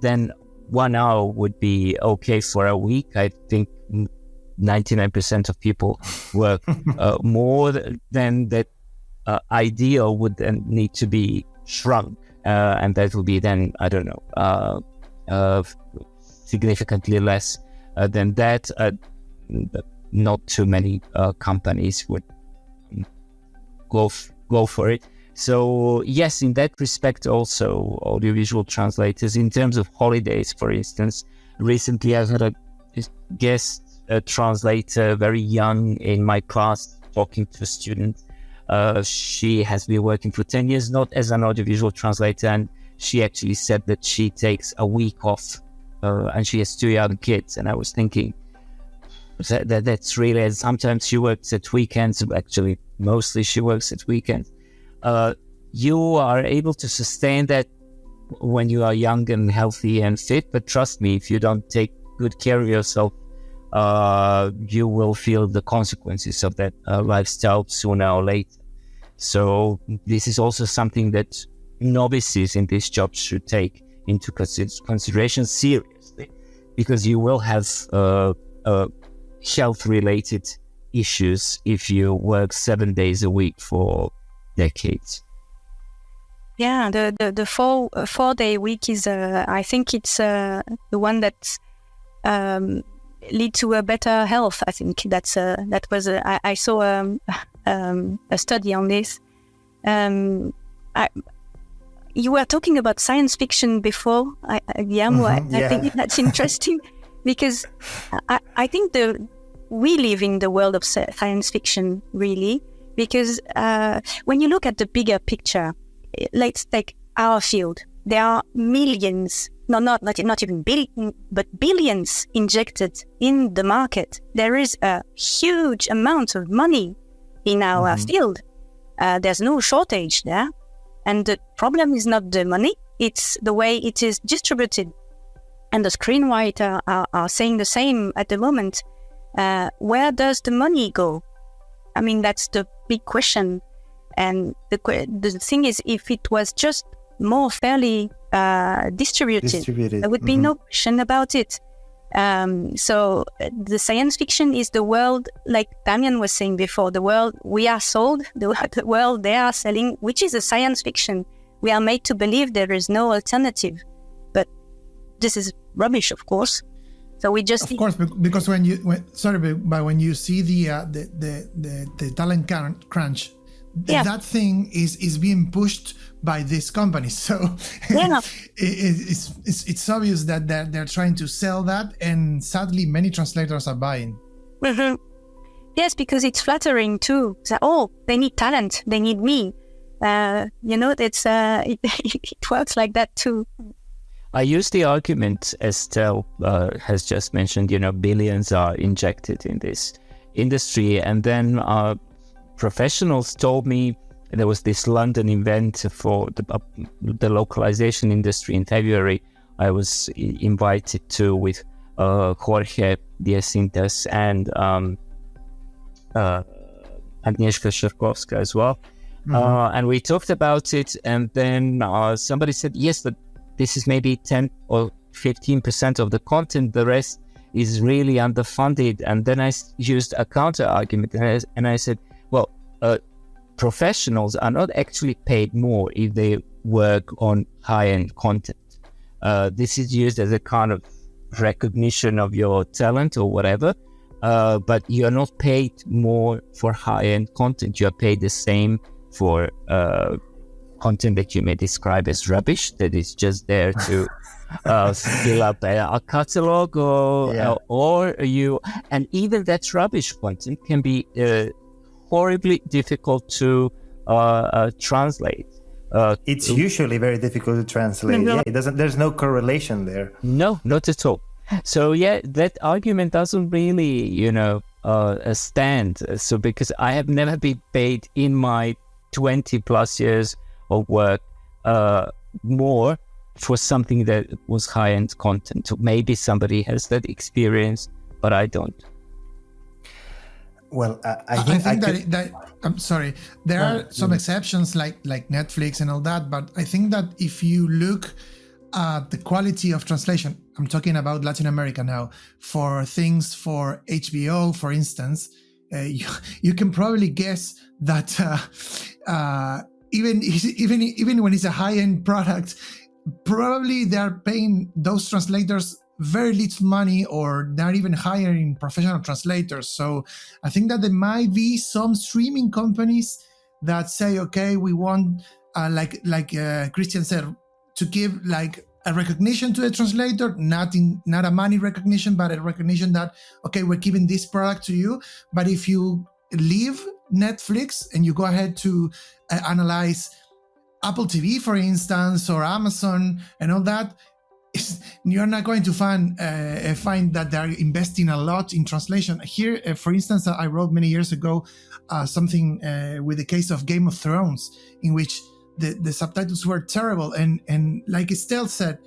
then 1 hour would be okay for a week. I think 99% of people work more than that. Ideal would then need to be shrunk, and that will be then, I don't know, significantly less than that. Not too many companies would go for it. So yes, in that respect also, audiovisual translators, in terms of holidays, for instance, recently I had a guest translator, very young, in my class, talking to a student. She has been working for 10 years, not as an audiovisual translator, and she actually said that she takes a week off, and she has 2 young kids. And I was thinking that's really, sometimes she works at weekends, actually mostly she works at weekends. You are able to sustain that when you are young and healthy and fit, but trust me, if you don't take good care of yourself, you will feel the consequences of that lifestyle sooner or later. So this is also something that novices in this job should take into consideration seriously, because you will have health-related issues if you work 7 days a week for decades. Yeah, the 4-day week is, I think it's the one that lead to a better health. I think that was I saw a study on this. You were talking about science fiction before, Guillermo. I think that's interesting because I think we live in the world of science fiction, really, because when you look at the bigger picture, let's take our field. There are millions, not even billion, but billions injected in the market. There is a huge amount of money in our field. There's no shortage there. And the problem is not the money, it's the way it is distributed. And the screenwriters are saying the same at the moment. Where does the money go? I mean, that's the big question. And the thing is, if it was just more fairly distributed, there would be no question about it. So the science fiction is the world, like Damián was saying before, the world we are sold, the world they are selling, which is a science fiction. we are made to believe there is no alternative. But this is rubbish, of course. So we just because when you see the talent crunch, that thing is being pushed by these companies. So it's obvious that they're trying to sell that, and sadly, many translators are buying. Mm-hmm. Yes, because it's flattering too. So, they need talent, they need me. It's it works like that too. I use the argument Estelle has just mentioned, billions are injected in this industry. And then professionals told me there was this London event for the localization industry in February. I was invited to with Jorge Diacintas and Agnieszka Sharkowska as well. Mm-hmm. And we talked about it. And then somebody said, yes, but this is maybe 10 or 15% of the content. The rest is really underfunded. And then I used a counter argument and I said, well, professionals are not actually paid more if they work on high-end content. This is used as a kind of recognition of your talent or whatever. But you're not paid more for high-end content. You're paid the same for content that you may describe as rubbish, that is just there to fill up a catalog and even that rubbish content can be horribly difficult to translate. It's usually very difficult to translate. Yeah, there's no correlation there. No, not at all. So that argument doesn't really, stand. So because I have never been paid in my 20 plus years of work more for something that was high-end content. So maybe somebody has that experience, but I don't. Well, I think that I'm sorry. There are some exceptions like Netflix and all that, but I think that if you look at the quality of translation, I'm talking about Latin America now, for things for HBO, for instance, you can probably guess that even when it's a high-end product, probably they're paying those translators very little money, or they're even hiring professional translators. So I think that there might be some streaming companies that say, okay, we want, like Kristijan said, to give like a recognition to the translator, not a money recognition, but a recognition that, okay, we're giving this product to you. But if you leave Netflix and you go ahead to analyze Apple TV, for instance, or Amazon and all that, you're not going to find that they're investing a lot in translation. Here, for instance, I wrote many years ago something with the case of Game of Thrones, in which the subtitles were terrible. And like Estelle said,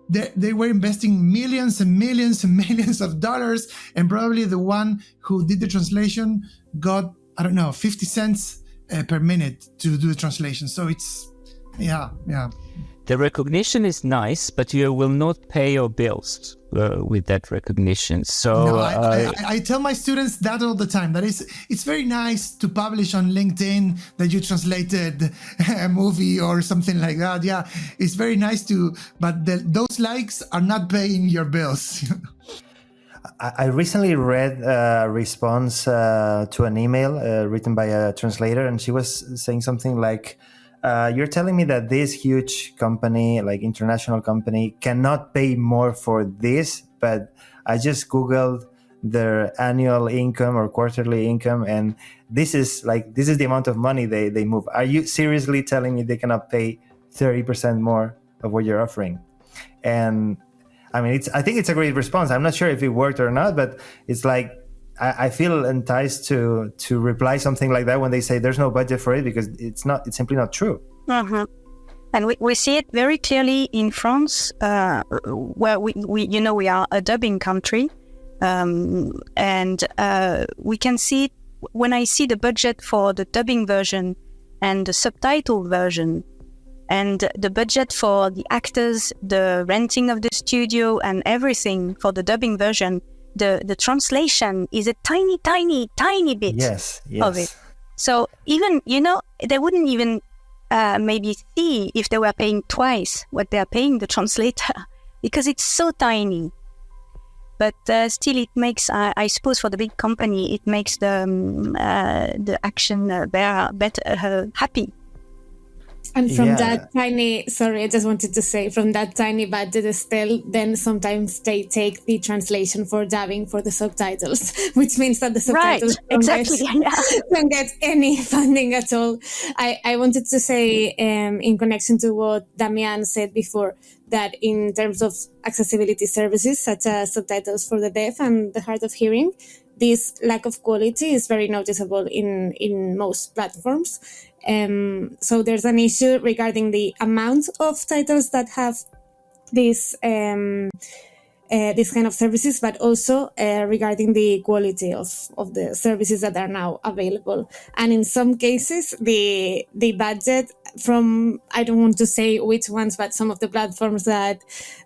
they were investing millions and millions and millions of dollars, and probably the one who did the translation got, 50 cents per minute to do the translation. So it's, yeah. The recognition is nice, but you will not pay your bills with that recognition. So no, I tell my students that all the time. That it's very nice to publish on LinkedIn that you translated a movie or something like that. Yeah, it's very nice but those likes are not paying your bills. I recently read a response to an email written by a translator, and she was saying something like, you're telling me that this huge company, like international company, cannot pay more for this, but I just Googled their annual income or quarterly income, and this is the amount of money they move. Are you seriously telling me they cannot pay 30% more of what you're offering? And I think it's a great response. I'm not sure if it worked or not, but it's like, I feel enticed to reply something like that when they say there's no budget for it, because it's simply not true. Mm-hmm. And we see it very clearly in France, where we are a dubbing country, and we can see it when I see the budget for the dubbing version and the subtitle version, and the budget for the actors, the renting of the studio and everything for the dubbing version. The translation is a tiny bit yes. of it. So even, they wouldn't even maybe see if they were paying twice what they are paying the translator, because it's so tiny. But still, it makes, I suppose, for the big company, it makes the action better, happy. And from that tiny, sorry, I just wanted to say, from that tiny budget, Estelle, then sometimes they take the translation for dubbing for the subtitles, which means that the subtitles don't get any funding at all. I wanted to say, in connection to what Damián said before, that in terms of accessibility services, such as subtitles for the deaf and the hard of hearing, this lack of quality is very noticeable in most platforms. So there's an issue regarding the amount of titles that have this kind of services, but also regarding the quality of the services that are now available. And in some cases, the budget from, I don't want to say which ones, but some of the platforms that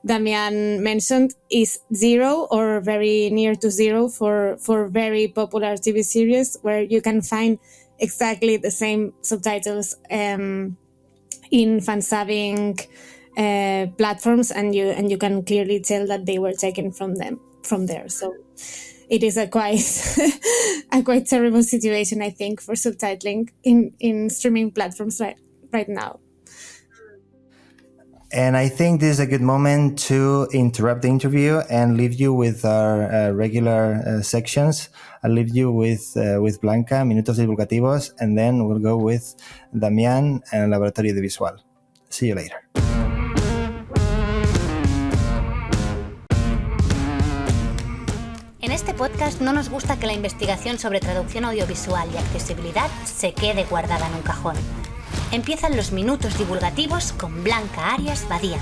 Damián mentioned is zero or very near to zero for very popular TV series where you can find exactly the same subtitles in fan-subbing platforms, and you can clearly tell that they were taken from there. So it is a quite terrible situation, I think, for subtitling in streaming platforms right now. And I think this is a good moment to interrupt the interview and leave you with our regular sections. I'll leave you with Blanca, Minutos divulgativos, and then we'll go with Damián and Laboratorio Audiovisual. See you later. En este podcast no nos gusta que la investigación sobre traducción audiovisual y accesibilidad se quede guardada en un cajón. Empiezan los minutos divulgativos con Blanca Arias Badía.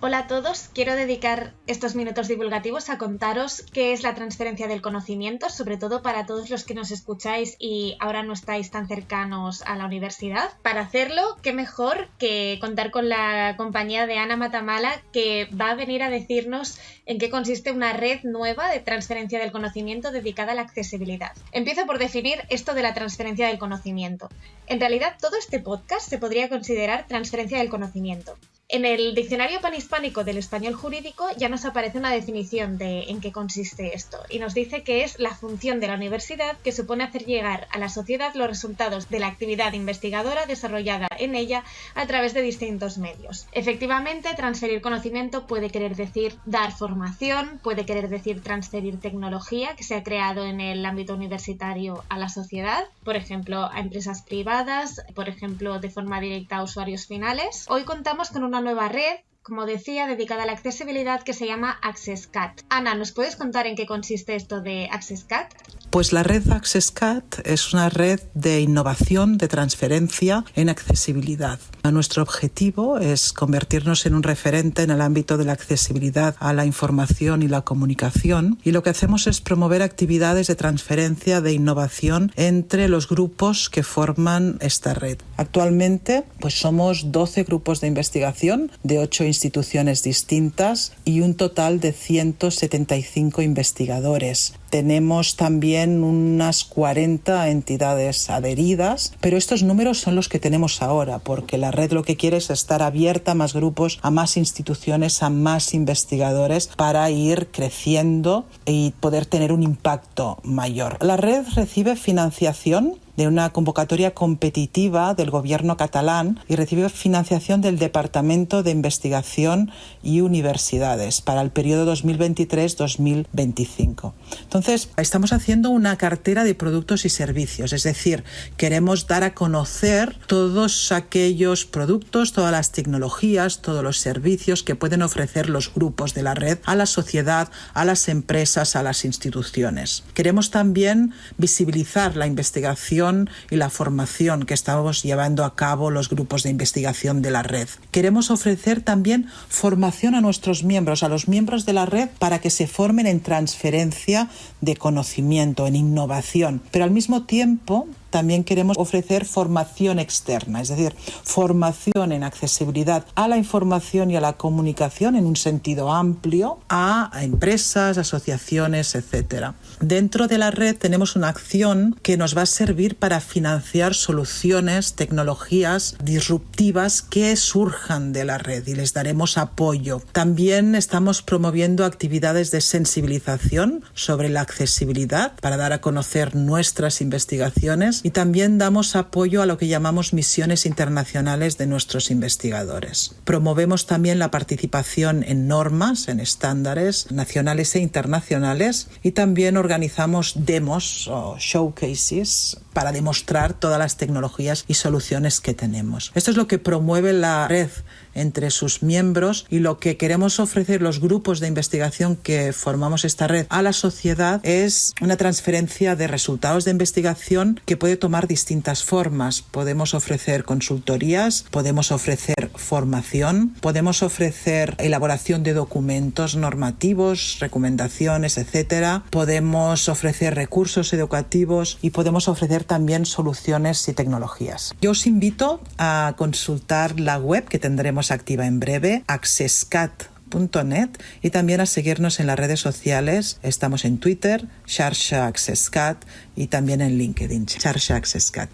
Hola a todos, quiero dedicar estos minutos divulgativos a contaros qué es la transferencia del conocimiento, sobre todo para todos los que nos escucháis y ahora no estáis tan cercanos a la universidad. Para hacerlo, qué mejor que contar con la compañía de Anna Matamala, que va a venir a decirnos en qué consiste una red nueva de transferencia del conocimiento dedicada a la accesibilidad. Empiezo por definir esto de la transferencia del conocimiento. En realidad, todo este podcast se podría considerar transferencia del conocimiento. En el diccionario panhispánico del español jurídico ya nos aparece una definición de en qué consiste esto y nos dice que es la función de la universidad que supone hacer llegar a la sociedad los resultados de la actividad investigadora desarrollada en ella a través de distintos medios. Efectivamente, transferir conocimiento puede querer decir dar formación, puede querer decir transferir tecnología que se ha creado en el ámbito universitario a la sociedad, por ejemplo, a empresas privadas, por ejemplo, de forma directa a usuarios finales. Hoy contamos con una nueva red, como decía, dedicada a la accesibilidad que se llama AccessCat. Ana, ¿nos puedes contar en qué consiste esto de AccessCat? Pues la red AccessCat es una red de innovación, de transferencia en accesibilidad. Nuestro objetivo es convertirnos en un referente en el ámbito de la accesibilidad a la información y la comunicación, y lo que hacemos es promover actividades de transferencia de innovación entre los grupos que forman esta red. Actualmente pues somos 12 grupos de investigación de 8 instituciones distintas y un total de 175 investigadores. Tenemos también unas 40 entidades adheridas, pero estos números son los que tenemos ahora, porque la red lo que quiere es estar abierta a más grupos, a más instituciones, a más investigadores para ir creciendo y poder tener un impacto mayor. La red recibe financiación de una convocatoria competitiva del gobierno catalán y recibe financiación del Departamento de Investigación y Universidades para el periodo 2023-2025. Entonces, estamos haciendo una cartera de productos y servicios, es decir, queremos dar a conocer todos aquellos productos, todas las tecnologías, todos los servicios que pueden ofrecer los grupos de la red a la sociedad, a las empresas, a las instituciones. Queremos también visibilizar la investigación y la formación que estamos llevando a cabo los grupos de investigación de la red. Queremos ofrecer también formación a nuestros miembros, a los miembros de la red, para que se formen en transferencia de conocimiento, en innovación, pero al mismo tiempo también queremos ofrecer formación externa, es decir, formación en accesibilidad a la información y a la comunicación en un sentido amplio a empresas, asociaciones, etc. Dentro de la red tenemos una acción que nos va a servir para financiar soluciones, tecnologías disruptivas que surjan de la red y les daremos apoyo. También estamos promoviendo actividades de sensibilización sobre la accesibilidad para dar a conocer nuestras investigaciones y también damos apoyo a lo que llamamos misiones internacionales de nuestros investigadores. Promovemos también la participación en normas, en estándares nacionales e internacionales y también organizamos demos o showcases para demostrar todas las tecnologías y soluciones que tenemos. Esto es lo que promueve la red entre sus miembros y lo que queremos ofrecer los grupos de investigación que formamos esta red a la sociedad es una transferencia de resultados de investigación que puede tomar distintas formas. Podemos ofrecer consultorías, podemos ofrecer formación, podemos ofrecer elaboración de documentos normativos, recomendaciones, etc. Podemos ofrecer recursos educativos y podemos ofrecer también soluciones y tecnologías. Yo os invito a consultar la web que tendremos activa en breve, AccessCat.net, y también a seguirnos en las redes sociales. Estamos en Twitter, Xarxa AccessCat, y también en LinkedIn, Xarxa AccessCat.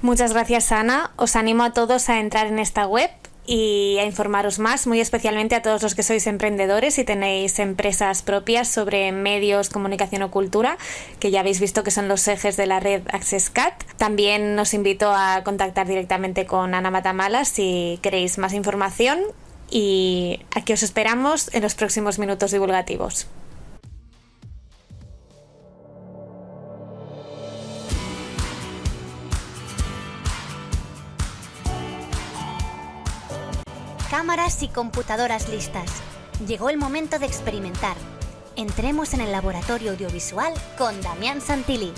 Muchas gracias, Ana. Os animo a todos a entrar en esta web y a informaros más, muy especialmente a todos los que sois emprendedores y tenéis empresas propias sobre medios, comunicación o cultura, que ya habéis visto que son los ejes de la red AccessCat. También os invito a contactar directamente con Anna Matamala si queréis más información, y aquí os esperamos en los próximos minutos divulgativos. Cámaras y computadoras listas. Llegó el momento de experimentar. Entremos en el laboratorio audiovisual con Damián Santilli.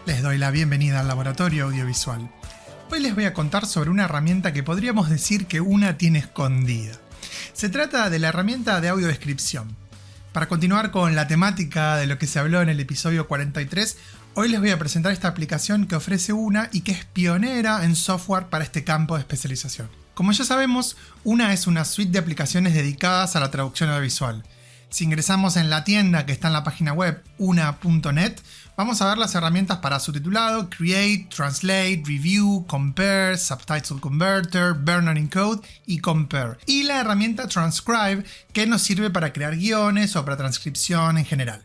Les doy la bienvenida al laboratorio audiovisual. Hoy les voy a contar sobre una herramienta que podríamos decir que Ooona tiene escondida. Se trata de la herramienta de audiodescripción. Para continuar con la temática de lo que se habló en el episodio 43, hoy les voy a presentar esta aplicación que ofrece Ooona y que es pionera en software para este campo de especialización. Como ya sabemos, Ooona es una suite de aplicaciones dedicadas a la traducción audiovisual. Si ingresamos en la tienda que está en la página web oona.net, vamos a ver las herramientas para subtitulado, Create, Translate, Review, Compare, Subtitle Converter, Burn and Encode y Compare. Y la herramienta Transcribe, que nos sirve para crear guiones o para transcripción en general.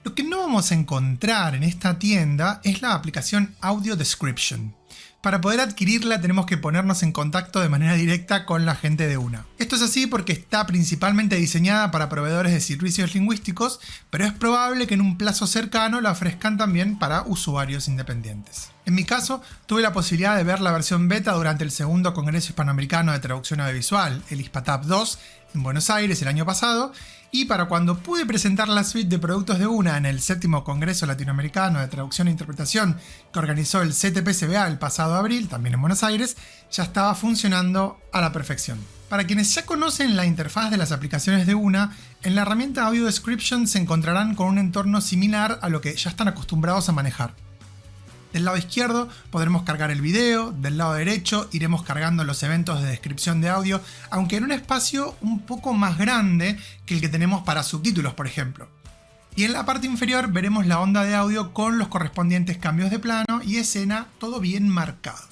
Lo que no vamos a encontrar en esta tienda es la aplicación Audiodescription. Para poder adquirirla tenemos que ponernos en contacto de manera directa con la gente de Ooona. Esto es así porque está principalmente diseñada para proveedores de servicios lingüísticos, pero es probable que en un plazo cercano la ofrezcan también para usuarios independientes. En mi caso, tuve la posibilidad de ver la versión beta durante el segundo Congreso Hispanoamericano de Traducción Audiovisual, el HISPATAP 2, en Buenos Aires el año pasado, y para cuando pude presentar la suite de productos de Ooona en el 7º Congreso Latinoamericano de Traducción e Interpretación que organizó el CTP-CBA el pasado abril, también en Buenos Aires, ya estaba funcionando a la perfección. Para quienes ya conocen la interfaz de las aplicaciones de Ooona, en la herramienta Audiodescription se encontrarán con un entorno similar a lo que ya están acostumbrados a manejar. Del lado izquierdo podremos cargar el video, del lado derecho iremos cargando los eventos de descripción de audio, aunque en un espacio un poco más grande que el que tenemos para subtítulos, por ejemplo. Y en la parte inferior veremos la onda de audio con los correspondientes cambios de plano y escena, todo bien marcado.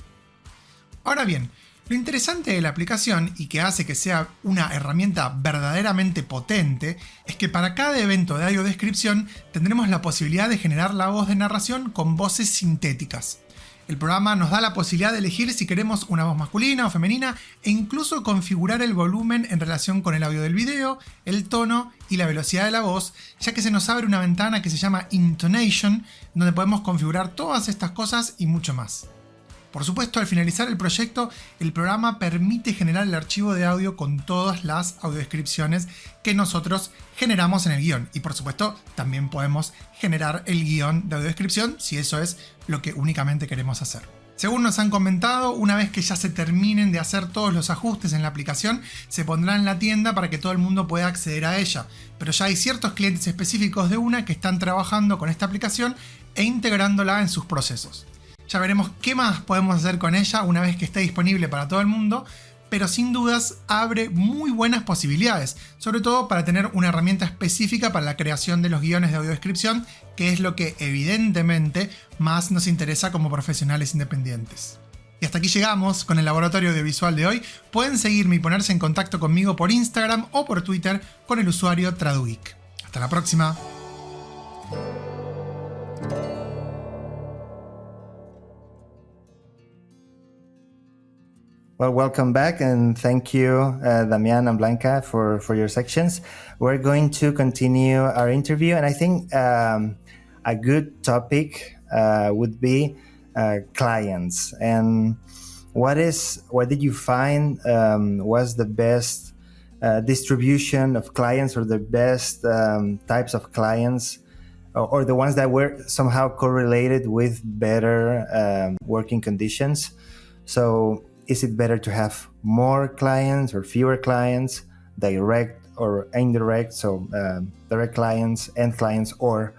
Ahora bien, lo interesante de la aplicación, y que hace que sea una herramienta verdaderamente potente, es que para cada evento de audiodescripción tendremos la posibilidad de generar la voz de narración con voces sintéticas. El programa nos da la posibilidad de elegir si queremos una voz masculina o femenina e incluso configurar el volumen en relación con el audio del video, el tono y la velocidad de la voz, ya que se nos abre una ventana que se llama Intonation, donde podemos configurar todas estas cosas y mucho más. Por supuesto, al finalizar el proyecto, el programa permite generar el archivo de audio con todas las audiodescripciones que nosotros generamos en el guión. Y por supuesto, también podemos generar el guión de audiodescripción si eso es lo que únicamente queremos hacer. Según nos han comentado, una vez que ya se terminen de hacer todos los ajustes en la aplicación, se pondrá en la tienda para que todo el mundo pueda acceder a ella. Pero ya hay ciertos clientes específicos de Ooona que están trabajando con esta aplicación e integrándola en sus procesos. Ya veremos qué más podemos hacer con ella una vez que esté disponible para todo el mundo, pero sin dudas abre muy buenas posibilidades, sobre todo para tener una herramienta específica para la creación de los guiones de audiodescripción, que es lo que evidentemente más nos interesa como profesionales independientes. Y hasta aquí llegamos con el laboratorio audiovisual de hoy. Pueden seguirme y ponerse en contacto conmigo por Instagram o por Twitter con el usuario Tradugeek. Hasta la próxima. Well, welcome back, and thank you, Damián and Blanca, for your sections. We're going to continue our interview, and I think a good topic would be clients. And what did you find was the best distribution of clients, or the best types of clients, or the ones that were somehow correlated with better working conditions? So, is it better to have more clients or fewer clients, direct or indirect, so direct clients, end clients, or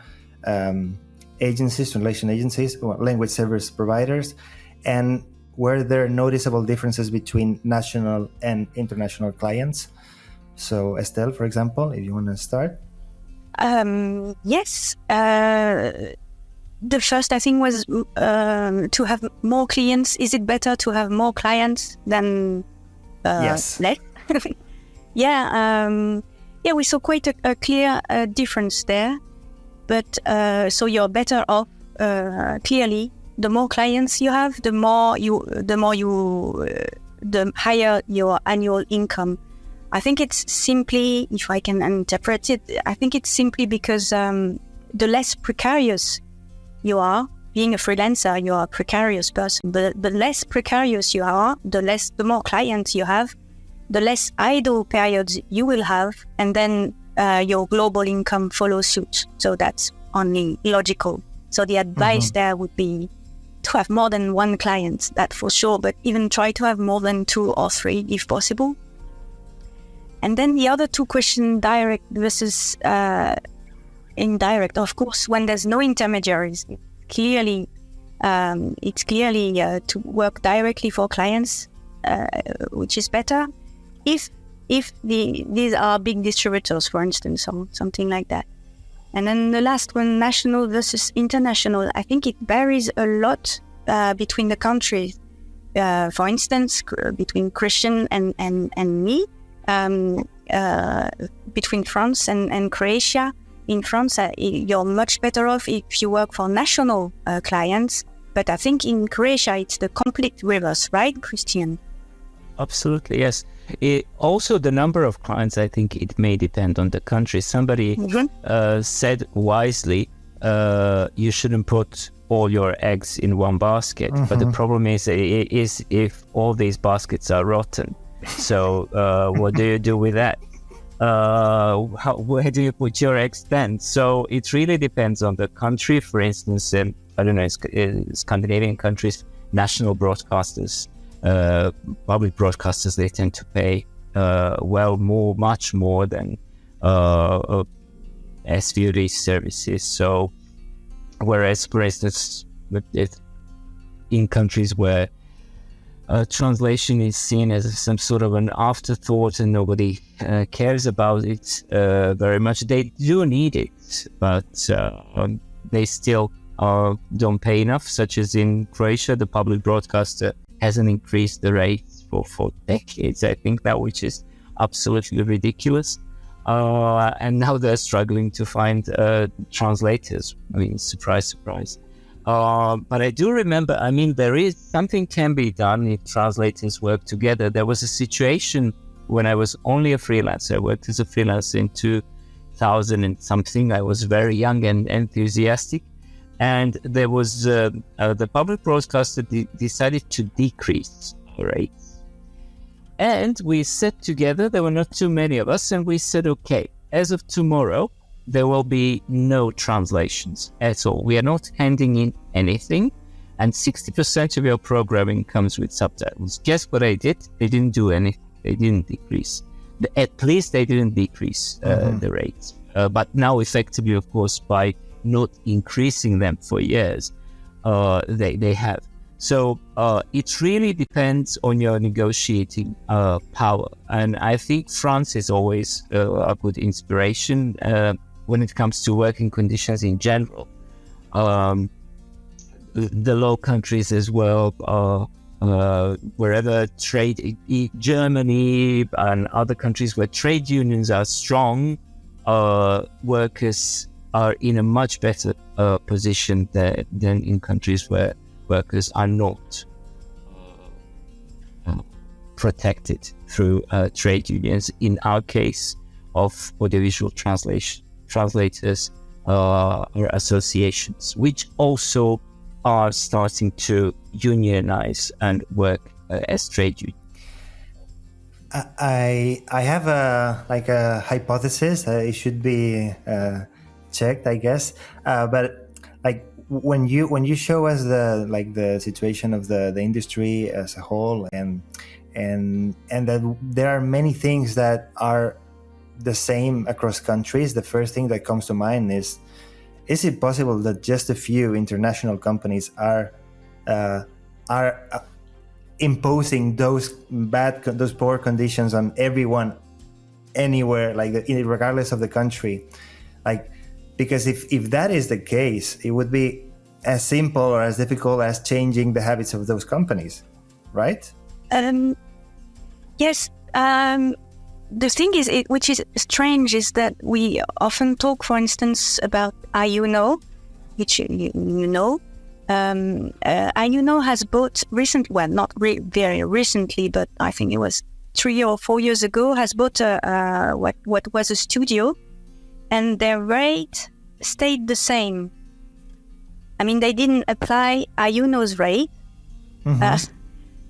agencies, translation agencies, or language service providers? And were there noticeable differences between national and international clients? So, Estelle, for example, if you want to start. Yes. The first, I think, was to have more clients. Is it better to have more clients than yes. less? Yeah, we saw quite a clear difference there. But so you're better off. Clearly, the more clients you have, the higher your annual income. I think it's simply, if I can interpret it, I think it's simply because the less precarious you are, being a freelancer, you are a precarious person. But the less precarious you are, the more clients you have, the less idle periods you will have, and then your global income follows suit. So that's only logical. So the advice there would be to have more than one client, that for sure, but even try to have more than 2 or 3 if possible. And then the other two questions, direct versus indirect. Of course, when there's no intermediaries, it's clearly to work directly for clients, which is better. If these are big distributors, for instance, or something like that. And then the last one, national versus international. I think it varies a lot between the countries. For instance, between Kristijan and me, between France and Croatia. In France, you're much better off if you work for national clients. But I think in Croatia, it's the complete reverse, right, Kristijan? Absolutely, yes. Also, the number of clients, I think it may depend on the country. Somebody said wisely, you shouldn't put all your eggs in one basket. But the problem is if all these baskets are rotten. So what do you do with that? Where do you put your eggs then? So it really depends on the country. For instance, in Scandinavian countries, national broadcasters, public broadcasters, they tend to pay much more than SVOD services. So whereas, for instance, in countries where translation is seen as some sort of an afterthought and nobody cares about it very much, they do need it, but they still don't pay enough, such as in Croatia, the public broadcaster hasn't increased the rates for decades, I think, that which is absolutely ridiculous. And now they're struggling to find translators. I mean, surprise, surprise. But I do remember, there is something can be done if translators work together. There was a situation when I was only a freelancer. I worked as a freelancer in 2000 and something. I was very young and enthusiastic. And there was the public broadcaster decided to decrease rates. And we sat together, there were not too many of us, and we said, okay, as of tomorrow, there will be no translations at all. We are not handing in anything. and 60% of your programming comes with subtitles. Guess what I did? They didn't do anything. They didn't decrease. At least they didn't decrease the rates. But now effectively, of course, by not increasing them for years, they have. So it really depends on your negotiating power. And I think France is always a good inspiration when it comes to working conditions in general. The Low Countries as well, wherever trade, Germany and other countries where trade unions are strong, workers are in a much better position than in countries where workers are not protected through trade unions. In our case of audiovisual translators or associations, which also are starting to unionize and work as trade unions. I have a hypothesis. It should be checked, I guess. But like when you show us the situation of the industry as a whole, and that there are many things that are the same across countries, the first thing that comes to mind is it possible that just a few international companies are imposing those poor conditions on everyone, anywhere, regardless of the country? Because if that is the case, it would be as simple or as difficult as changing the habits of those companies, right? Yes. The thing is, which is strange, is that we often talk, for instance, about IUNO, which you know. IUNO has bought very recently, but I think it was 3 or 4 years ago, has bought what was a studio, and their rate stayed the same. I mean, they didn't apply IUNO's rate. Mm-hmm.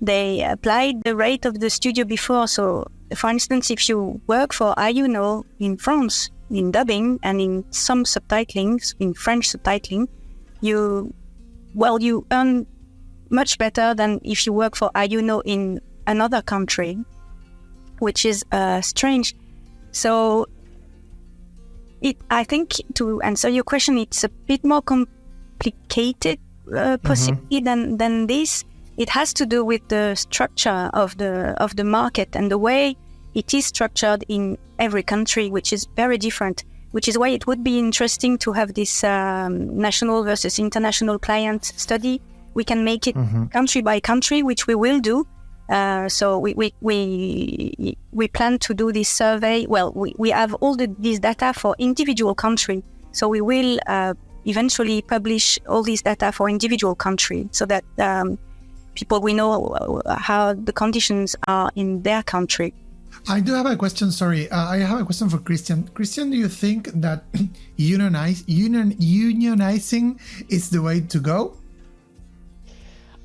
They applied the rate of the studio before. So, for instance, if you work for IUNO in France, in dubbing and in some subtitling, in French subtitling, you earn much better than if you work for IUNO in another country, which is strange. So, I think, to answer your question, it's a bit more complicated possibly than this. It has to do with the structure of the market and the way it is structured in every country, which is very different. Which is why it would be interesting to have this national versus international client study. We can make it country by country, which we will do. So we plan to do this survey. Well, we have all this data for individual country. So we will eventually publish all this data for individual country, so that people will know how the conditions are in their country. I do have a question, sorry. I have a question for Kristijan. Kristijan, do you think that unionizing is the way to go?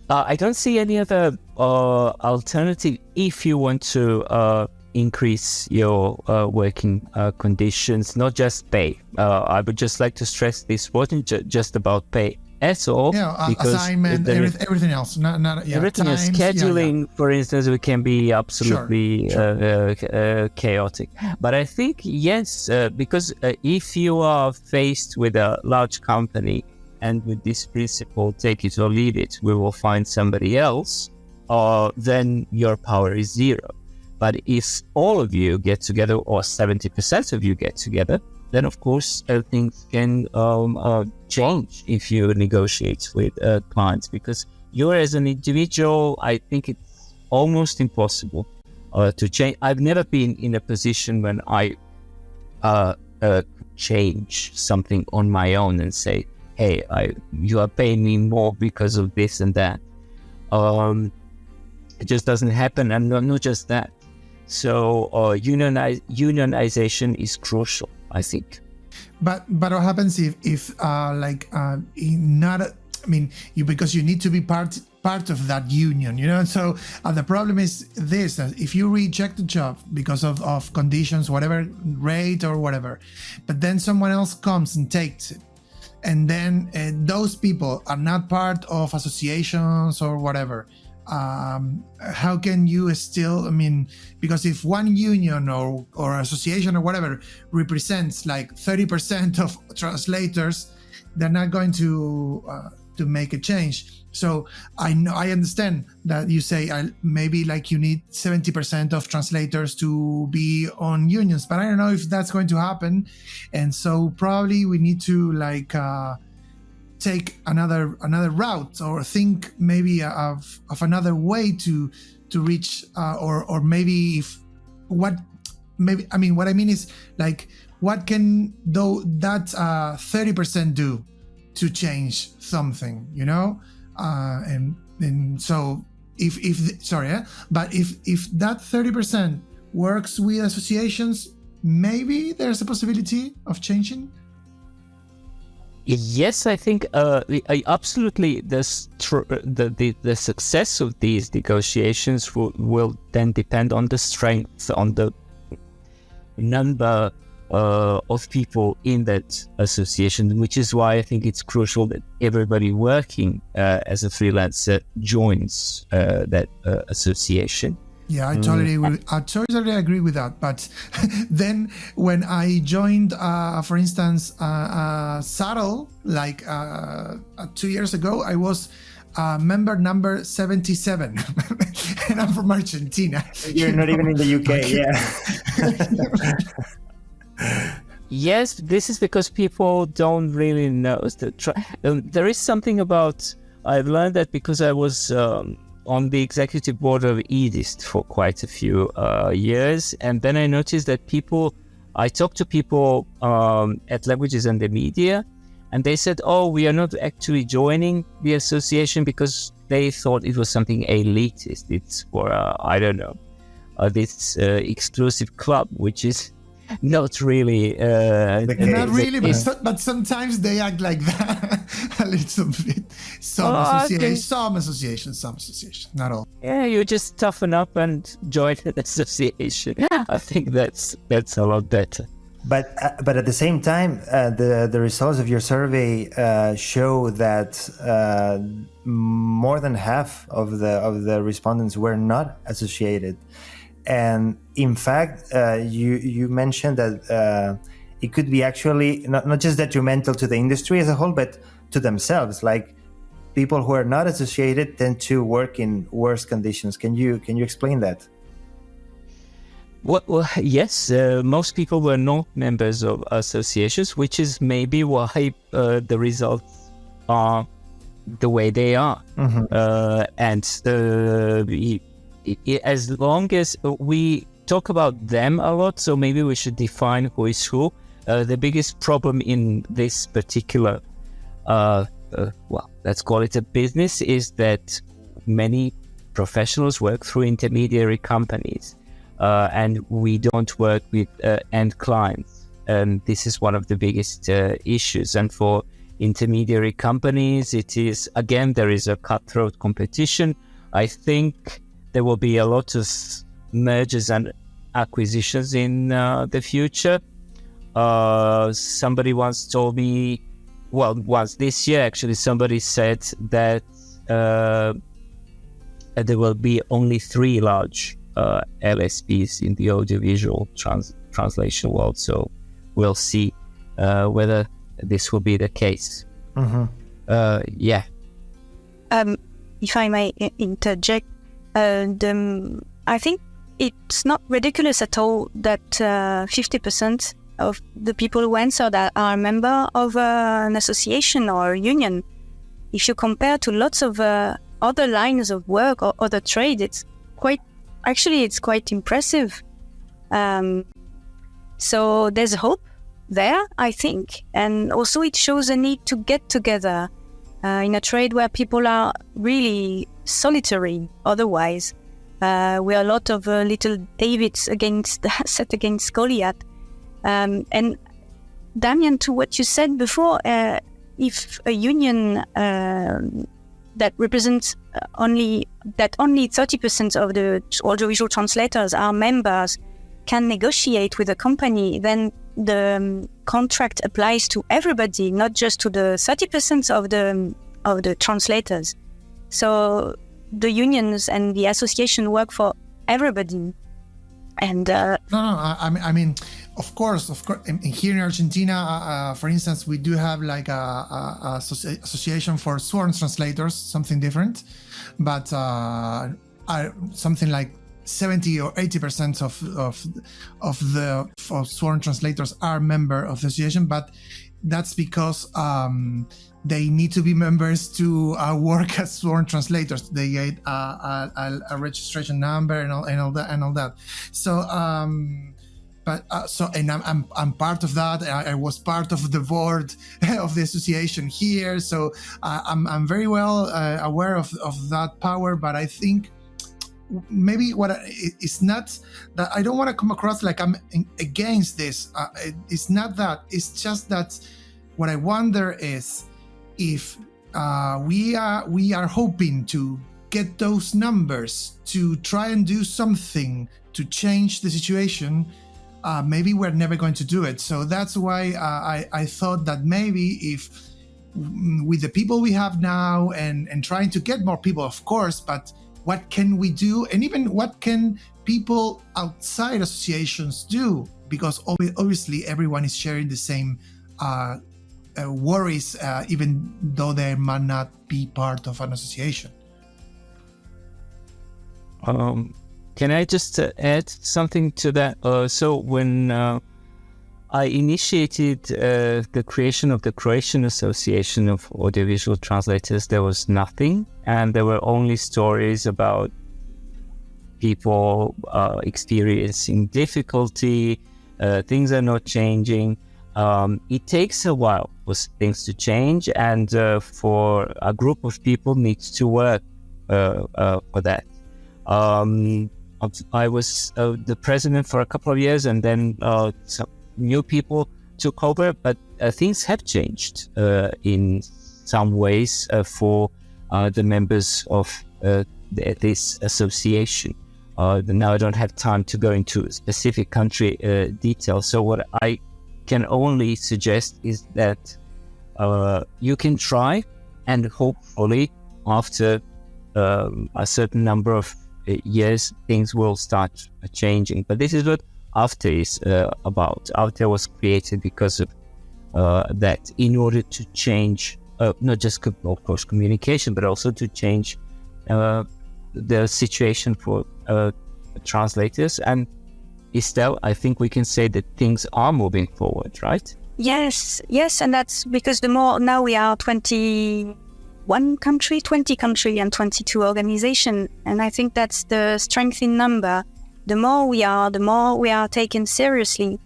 I don't see any other alternative if you want to increase your working conditions, not just pay. I would just like to stress this wasn't just about pay at all. Yeah, assignment, everything else. Everything else. Scheduling, for instance, it can be absolutely chaotic. But I think, yes, because if you are faced with a large company and with this principle, take it or leave it, we will find somebody else, then your power is zero. But if all of you get together, or 70% of you get together, then of course things can change if you negotiate with clients, because you as an individual, I think it's almost impossible to change. I've never been in a position when I change something on my own and say, hey, you are paying me more because of this and that. It just doesn't happen, and not just that. So unionization is crucial, I think. But what happens if because you need to be part of that union, you know? So the problem is this: that if you reject the job because of conditions, whatever rate or whatever, but then someone else comes and takes it, and then those people are not part of associations or whatever, how can you still, because if one union or association or whatever represents like 30% of translators, they're not going to make a change. So I understand that you say maybe like you need 70% of translators to be on unions, but I don't know if that's going to happen. And so probably we need to like take another route, or think maybe of another way to reach, or maybe what I mean is like, what can that 30% do to change something, and so if that 30% works with associations, maybe there's a possibility of changing. Yes, I think absolutely. The success of these negotiations will then depend on the strength, on the number of people in that association, which is why I think it's crucial that everybody working as a freelancer joins that association. Yeah, I totally agree with that. But then when I joined, for instance, Saddle, like 2 years ago, I was member number 77, and I'm from Argentina. You're not even in the UK, yeah. Yes, this is because people don't really know. There is something about, I've learned that because I was on the executive board of EDIST for quite a few years, and then I noticed that I talked to people at Languages and the Media, and they said, we are not actually joining the association because they thought it was something elitist. It's for, this exclusive club, which is not really. Not really, but sometimes they act like that a little bit. Some associations, not all. Yeah, you just toughen up and join an association. I think that's a lot better. But at the same time, the results of your survey show that more than half of the respondents were not associated. And in fact, you mentioned that it could be actually not just detrimental to the industry as a whole, but to themselves. Like, people who are not associated tend to work in worse conditions. Can you explain that? Well, yes, most people were not members of associations, which is maybe why the results are the way they are. Mm-hmm. As long as we talk about them a lot, so maybe we should define who is who. The biggest problem in this particular, let's call it a business, is that many professionals work through intermediary companies, and we don't work with end clients. And this is one of the biggest issues. And for intermediary companies, there is a cutthroat competition. I think there will be a lot of mergers and acquisitions in the future. Somebody once told me, once this year actually, somebody said that there will be only 3 large LSPs in the audiovisual translation world. So we'll see whether this will be the case. Mm-hmm. If I may interject, I think it's not ridiculous at all that 50% of the people who answered are a member of an association or a union. If you compare to lots of other lines of work or other trade, it's quite impressive. So there's hope there, I think. And also it shows a need to get together in a trade where people are really solitary otherwise. We are a lot of little Davids set against Goliath. And Damián, to what you said before, if a union that represents only 30% of the audiovisual translators are members, can negotiate with a company, then the contract applies to everybody, not just to the 30% of the translators. So the unions and the association work for everybody. And I mean, of course. Here in Argentina, for instance, we do have like a association for sworn translators, something different, but something like 70 or 80% of the sworn translators are member of the association, but that's because they need to be members to work as sworn translators. They get a registration number and all that. So, I'm part of that. I was part of the board of the association here, so I'm very well aware of that power. But I think maybe it's not that I don't want to come across like I'm against this. It's not that. It's just that what I wonder is if we are hoping to get those numbers to try and do something to change the situation. Maybe we're never going to do it. So that's why I thought that maybe if with the people we have now and trying to get more people, of course, but what can we do? And even what can people outside associations do? Because obviously everyone is sharing the same worries, even though they might not be part of an association. Can I just add something to that? So when I initiated the creation of the Croatian Association of Audiovisual Translators, there was nothing, and there were only stories about people experiencing difficulty, things are not changing. It takes a while for things to change, and for a group of people needs to work for that. I was the president for a couple of years, and then some new people took over, but things have changed in some ways for the members of this association. Now I don't have time to go into specific country details, so what I can only suggest is that you can try, and hopefully after a certain number of years things will start changing. But this is what AVTe is about. AVTe was created because of that, in order to change not just of course communication, but also to change the situation for translators. And Estelle, I think we can say that things are moving forward, right? Yes, and that's because the more now we are 20 country and 22 organization, and I think that's the strength in number. The more we are taken seriously,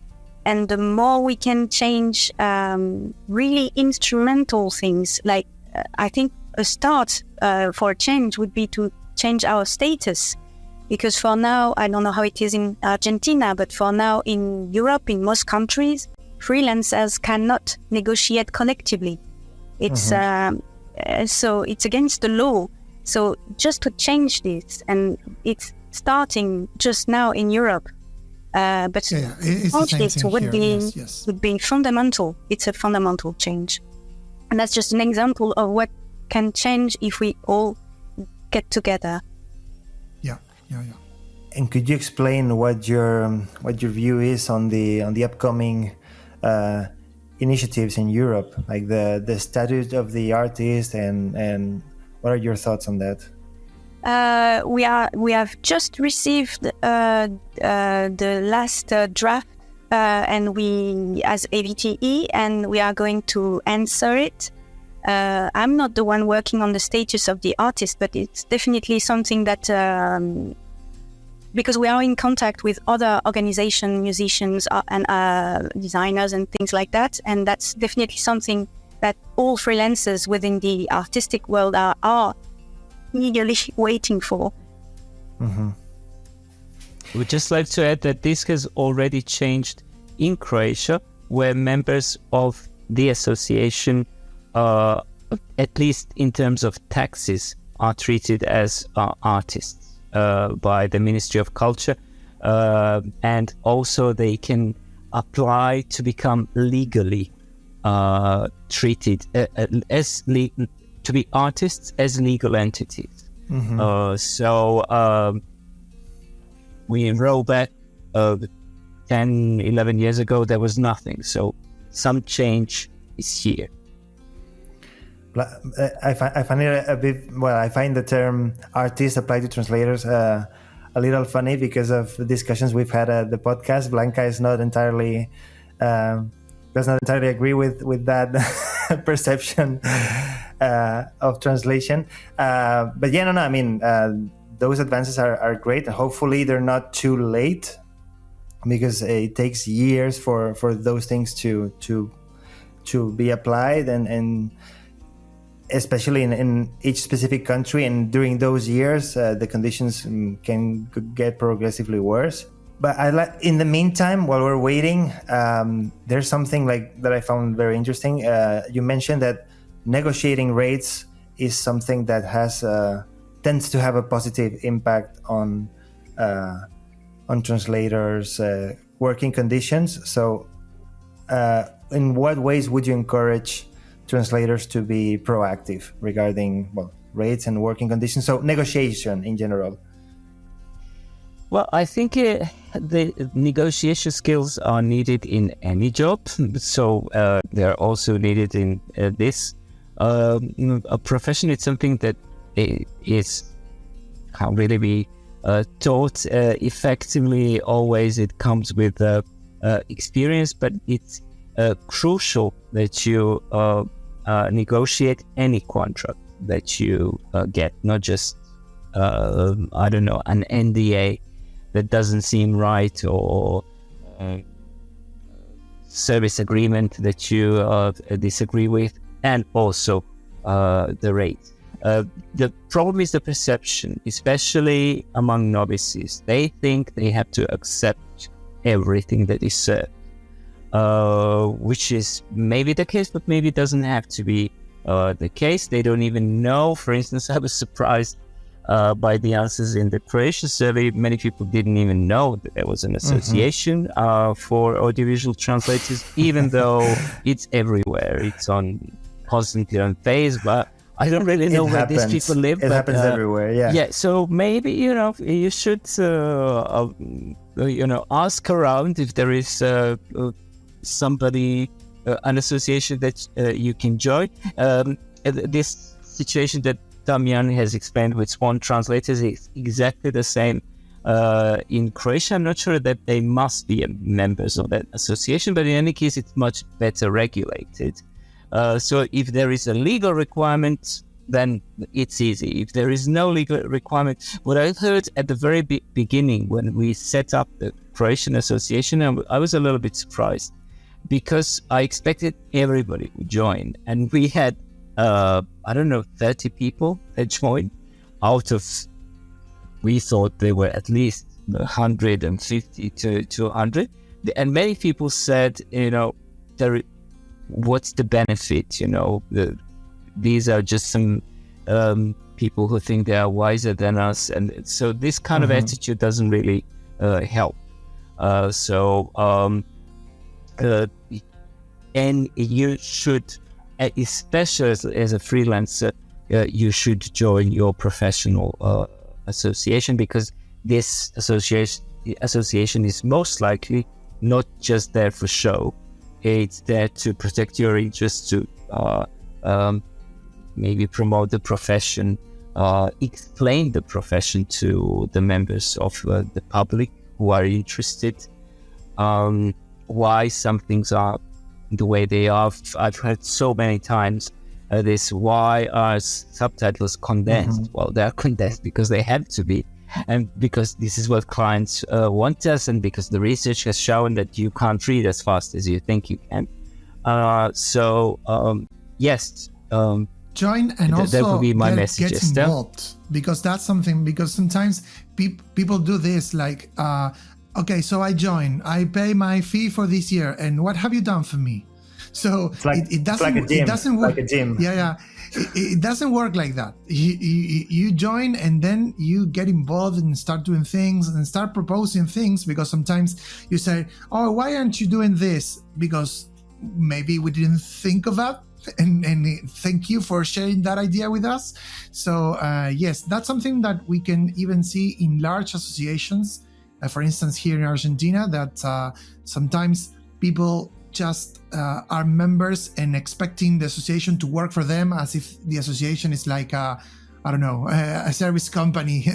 and the more we can change really instrumental things. Like I think a start for a change would be to change our status, because for now, I don't know how it is in Argentina, but for now in Europe, in most countries, freelancers cannot negotiate collectively. It's so it's against the law. So just to change this, and it's starting just now in Europe, but this would be fundamental. It's a fundamental change, and that's just an example of what can change if we all get together. Yeah. And could you explain what your view is on the upcoming initiatives in Europe, like the status of the artist, and what are your thoughts on that? We have just received the last draft, and we as AVTe, and we are going to answer it. I'm not the one working on the status of the artist, but it's definitely something that because we are in contact with other organizations, musicians and designers and things like that, and that's definitely something that all freelancers within the artistic world are eagerly waiting for. We'd just like to add that this has already changed in Croatia, where members of the association, at least in terms of taxes, are treated as artists by the Ministry of Culture. and also they can apply to become legally treated to be artists as legal entities. We roll back 10, 11 years ago, there was nothing. So some change is here. I find it a bit, I find the term artist applied to translators a little funny because of the discussions we've had at the podcast. Blanca is not entirely, does not entirely agree with that perception of translation. But yeah, no, I mean, those advances are great, and hopefully they're not too late, because it takes years for those things to be applied, and especially in each specific country. And during those years, the conditions can get progressively worse. But in the meantime, while we're waiting, there's something that I found very interesting. You mentioned that negotiating rates is something that tends to have a positive impact on translators' working conditions. So, in what ways would you encourage translators to be proactive regarding rates and working conditions? So, negotiation in general. Well, I think the negotiation skills are needed in any job. So they're also needed in this a profession. It's something that can't really be taught effectively. Always it comes with experience, but it's crucial that you negotiate any contract that you get, not just an NDA that doesn't seem right, or service agreement that you disagree with, and also the rate. The problem is the perception, especially among novices. They think they have to accept everything that is said, which is maybe the case, but maybe doesn't have to be the case. They don't even know. For instance, I was surprised by the answers in the Croatian survey. Many people didn't even know that there was an association for audiovisual translators, even though it's everywhere. It's constantly on Facebook. I don't really know where these people live. It happens everywhere, yeah. Yeah, so maybe, you should, ask around if there is somebody, an association that you can join. This situation that Damián has explained with Swan translators is exactly the same in Croatia. I'm not sure that they must be members of that association, but in any case, it's much better regulated. So if there is a legal requirement, then it's easy. If there is no legal requirement, what I heard at the very beginning when we set up the Croatian association, I was a little bit surprised, because I expected everybody would join, and we had 30 people that joined out of, we thought there were at least 150 to 200. And many people said, what's the benefit? These are just some people who think they are wiser than us. And so this kind of attitude doesn't really help. And you should, especially as a freelancer, you should join your professional association, because this association is most likely not just there for show. It's there to protect your interests, to maybe promote the profession, explain the profession to the members of the public who are interested, why some things are the way they are. I've heard so many times why are subtitles condensed? Well, they're condensed because they have to be, and because this is what clients want us, and because the research has shown that you can't read as fast as you think you can. Yes. Join, and also that would be my message. Get involved, because that's something. Because sometimes people do this, like, okay, so I join, I pay my fee for this year, and what have you done for me? So it doesn't. Like a gym. It doesn't work. Like a gym. Yeah. It doesn't work like that. You join and then you get involved and start doing things and start proposing things, because sometimes you say, "Oh, why aren't you doing this?" Because maybe we didn't think of that. And thank you for sharing that idea with us. So yes, that's something that we can even see in large associations. For instance, here in Argentina, that sometimes people just are members and expecting the association to work for them, as if the association is like a service company.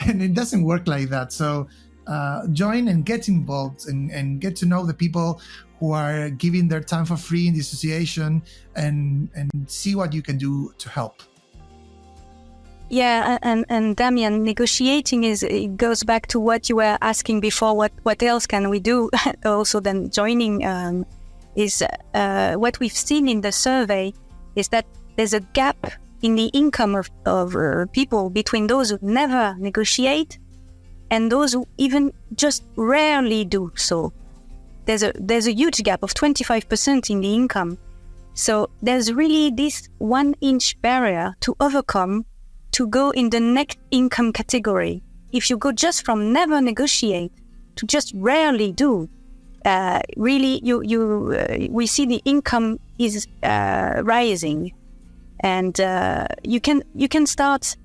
And it doesn't work like that. So join and get involved and get to know the people who are giving their time for free in the association, and see what you can do to help. Yeah, and Damián, negotiating it goes back to what you were asking before. What else can we do? Also, then joining is what we've seen in the survey is that there's a gap in the income of people between those who never negotiate and those who even just rarely do so. There's a huge gap of 25% in the income. So there's really this 1-inch barrier to overcome to go in the next income category. If you go just from never negotiate to just rarely do, really we see the income is rising, and you can start.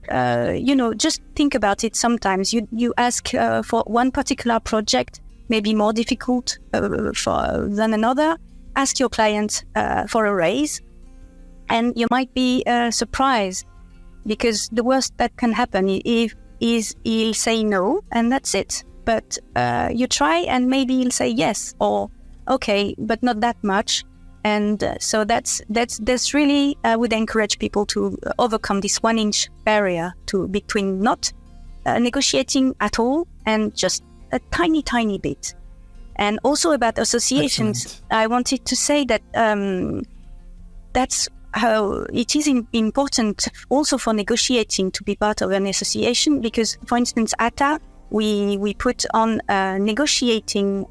Just think about it. Sometimes you ask for one particular project, maybe more difficult than another. Ask your client for a raise, and you might be surprised, because the worst that can happen is he'll say no, and that's it. But you try, and maybe he'll say yes, or okay, but not that much. And so that's really, I would encourage people to overcome this 1-inch barrier between not negotiating at all and just a tiny bit. And also about associations, excellent. I wanted to say that that's how it is important also for negotiating to be part of an association, because, for instance, ATA, we put on a negotiating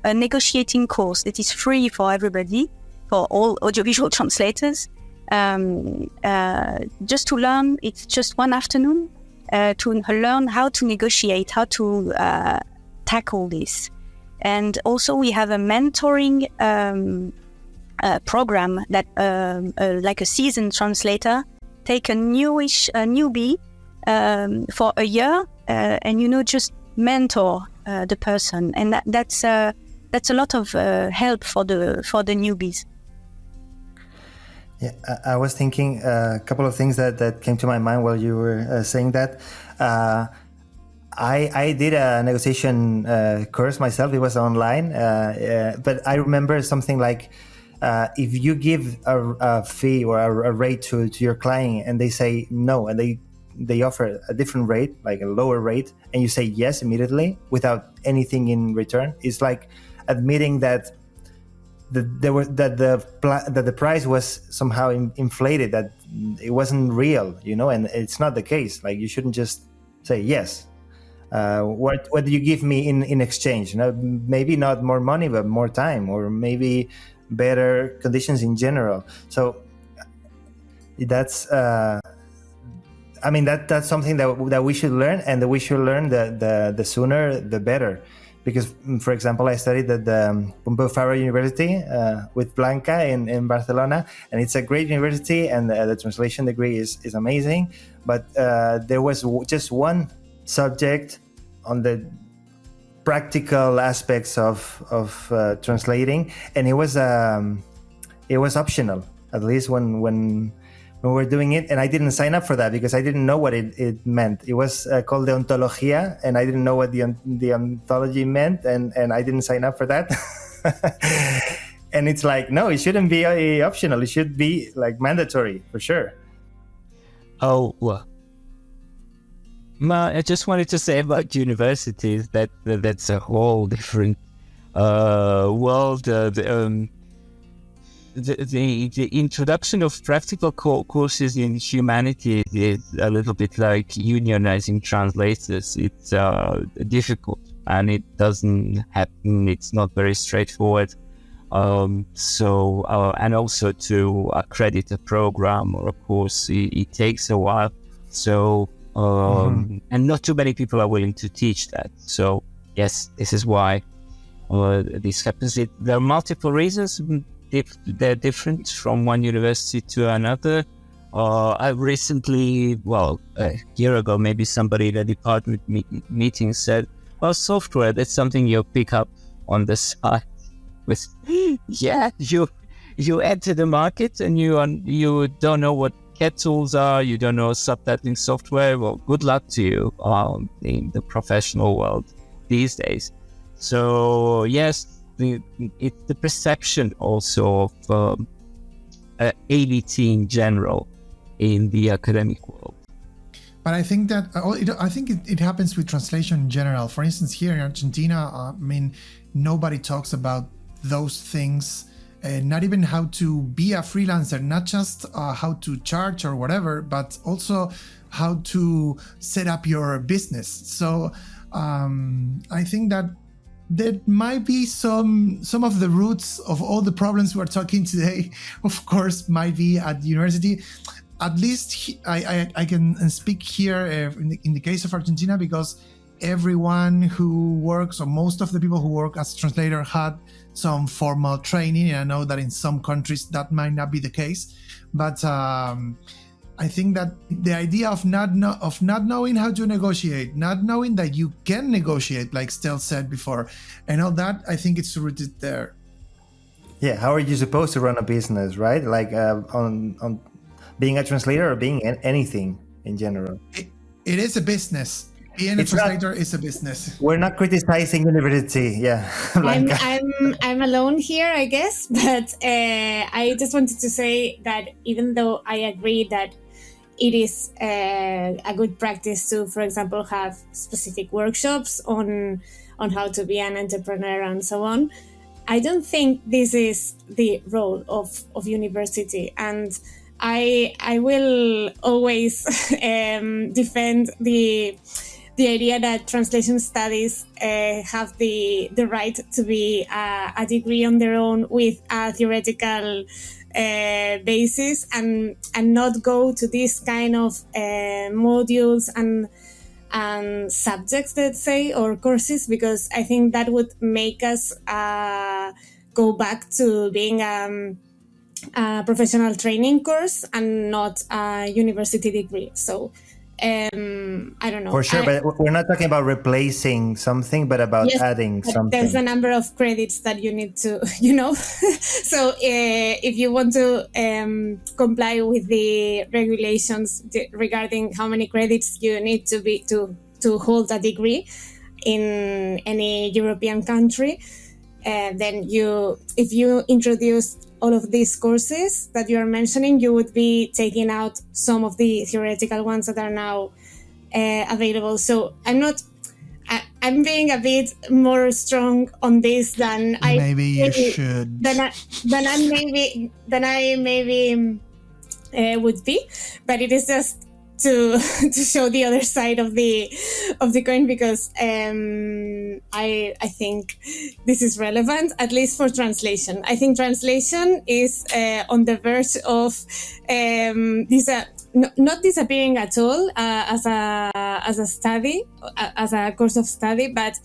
course that is free for everybody, for all audiovisual translators, just to learn. It's just one afternoon to learn how to negotiate, how to tackle this. And also we have a mentoring program that like a seasoned translator take a newbie for a year and just mentor the person, and that's a lot of help for the newbies. Yeah, I was thinking a couple of things that came to my mind while you were saying that. I did a negotiation course myself. It was online, but I remember something like, if you give a fee or a rate to your client and they say no, and they offer a different rate, like a lower rate, and you say yes immediately without anything in return, it's like admitting that the price was somehow inflated, that it wasn't real, and it's not the case. Like, you shouldn't just say yes. What do you give me in exchange? Maybe not more money, but more time, or maybe better conditions in general. So that's that's something that we should learn, and that we should learn the sooner the better. Because, for example, I studied at the Pompeu Fabra University with Blanca in Barcelona, and it's a great university, and the translation degree is amazing. But there was just one subject on the practical aspects of translating, and it was optional, at least when we were doing it, and I didn't sign up for that because I didn't know what it meant. It was called the ontología, and I didn't know what the ontology meant, and I didn't sign up for that. And it's like, no, it shouldn't be optional. It should be like mandatory for sure. Oh, well. I just wanted to say about universities that's a whole different world. The introduction of practical courses in humanities is a little bit like unionizing translators. It's difficult, and it doesn't happen. It's not very straightforward. And also to accredit a program or a course, it takes a while. So, and not too many people are willing to teach that. So, yes, this is why this happens. There are multiple reasons. They're different from one university to another. I recently, a year ago, maybe somebody in a department meeting said, well, software, that's something you pick up on the side. You enter the market and you don't know what CAT tools are, you don't know subtitling software. Well, good luck to you in the professional world these days. So yes, it's the perception also of AVT in general in the academic world. But I think that it happens with translation in general. For instance, here in Argentina, nobody talks about those things. Not even how to be a freelancer, not just how to charge or whatever, but also how to set up your business. So I think that there might be some of the roots of all the problems we're talking today, of course, might be at the university. At least I can speak here in the case of Argentina, because everyone who works, or most of the people who work as translator, had some formal training. And I know that in some countries that might not be the case, but I think that the idea of not knowing how to negotiate, not knowing that you can negotiate, like Estelle said before, and all that, I think it's rooted there. Yeah, how are you supposed to run a business, right? Like on being a translator or being anything in general. It is a business. Being a translator is a business. We're not criticizing university. Yeah, I'm alone here, I guess. But I just wanted to say that even though I agree that it is a good practice to, for example, have specific workshops on how to be an entrepreneur and so on, I don't think this is the role of university. And I will always defend the idea that translation studies have the right to be a degree on their own with a theoretical basis, and not go to this kind of modules and subjects, let's say, or courses, because I think that would make us go back to being a professional training course and not a university degree. So I don't know. For sure, but we're not talking about replacing something, but about adding something. There's a number of credits that you need to, So if you want to comply with the regulations regarding how many credits you need to hold a degree in any European country, then if you introduce all of these courses that you are mentioning, you would be taking out some of the theoretical ones that are now available. So I'm being a bit more strong on this than you should. Than I maybe would be, but it is just to show the other side of the coin, because I think this is relevant, at least for translation. I think translation is on the verge of not disappearing at all as a study, as a course of study, but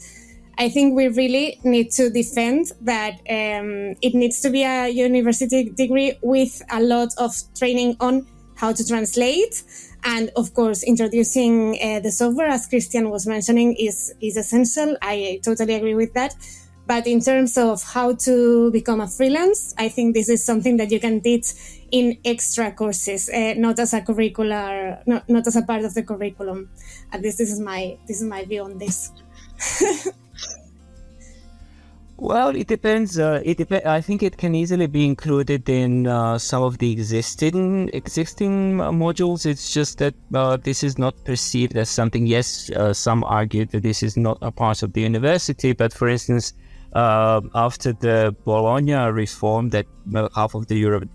I think we really need to defend that it needs to be a university degree with a lot of training on how to translate. And of course, introducing the software, as Kristijan was mentioning, is essential. I totally agree with that. But in terms of how to become a freelance, I think this is something that you can teach in extra courses, not as a curricular, not as a part of the curriculum. At least this is my view on this. Well, it depends. I think it can easily be included in some of the existing modules. It's just that this is not perceived as something. Yes, some argue that this is not a part of the university. But for instance, after the Bologna reform that half of the Europe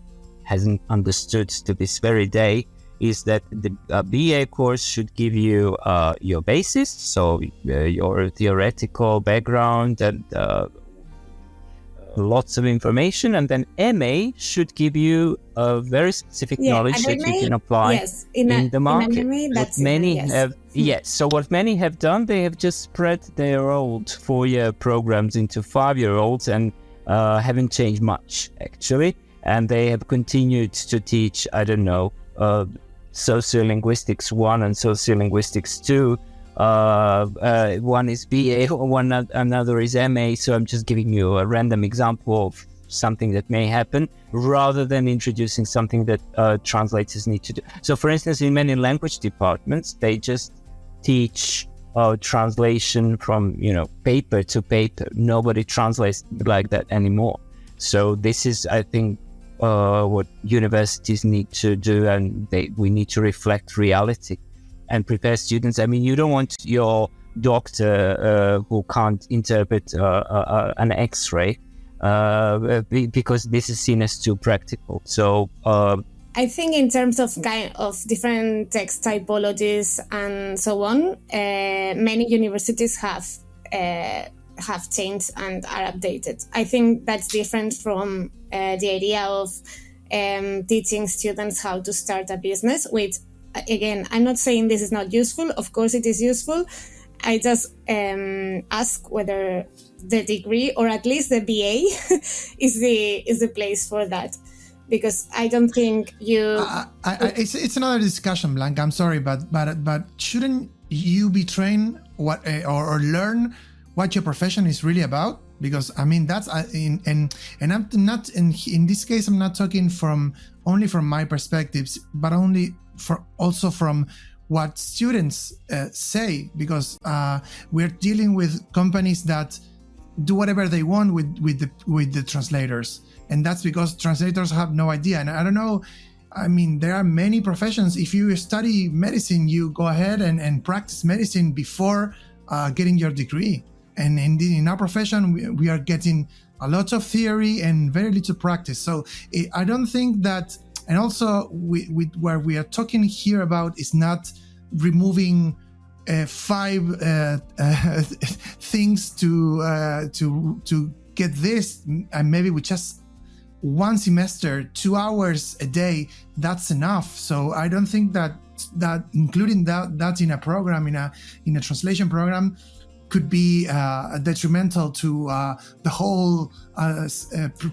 hasn't understood to this very day, is that the BA course should give you your basis, so your theoretical background and lots of information, and then MA should give you a very specific knowledge that you can apply in the market. In MA, that's So what many have done, they have just spread their old 4-year programs into 5-year-olds and haven't changed much, actually. And they have continued to teach, Sociolinguistics 1 and Sociolinguistics 2. One is BA, another is MA. So I'm just giving you a random example of something that may happen, rather than introducing something that translators need to do. So, for instance, in many language departments, they just teach translation from paper to paper. Nobody translates like that anymore. So this is, I think, what universities need to do, and we need to reflect reality and prepare students. I mean, you don't want your doctor who can't interpret an X-ray because this is seen as too practical. So I think in terms of kind of different text typologies and so on, many universities have changed and are updated. I think that's different from the idea of teaching students how to start a business, which, again, I'm not saying this is not useful. Of course it is useful. I just ask whether the degree, or at least the BA, is the place for that. Because I don't think you... it's another discussion, Blanca. I'm sorry, but shouldn't you be trained or learn what your profession is really about? Because I mean that's and I'm not in this case. I'm not talking only from my perspectives, but also from what students say. Because we're dealing with companies that do whatever they want with the translators. And that's because translators have no idea. And I don't know, I mean, there are many professions. If you study medicine, you go ahead and practice medicine before getting your degree. And in our profession, we are getting a lot of theory and very little practice. So I don't think that, and also with where we are talking here about is not removing 5 things to get this, and maybe with just 1 semester, 2 hours a day, that's enough. So I don't think that including that in a program, in a translation program, could be detrimental to the whole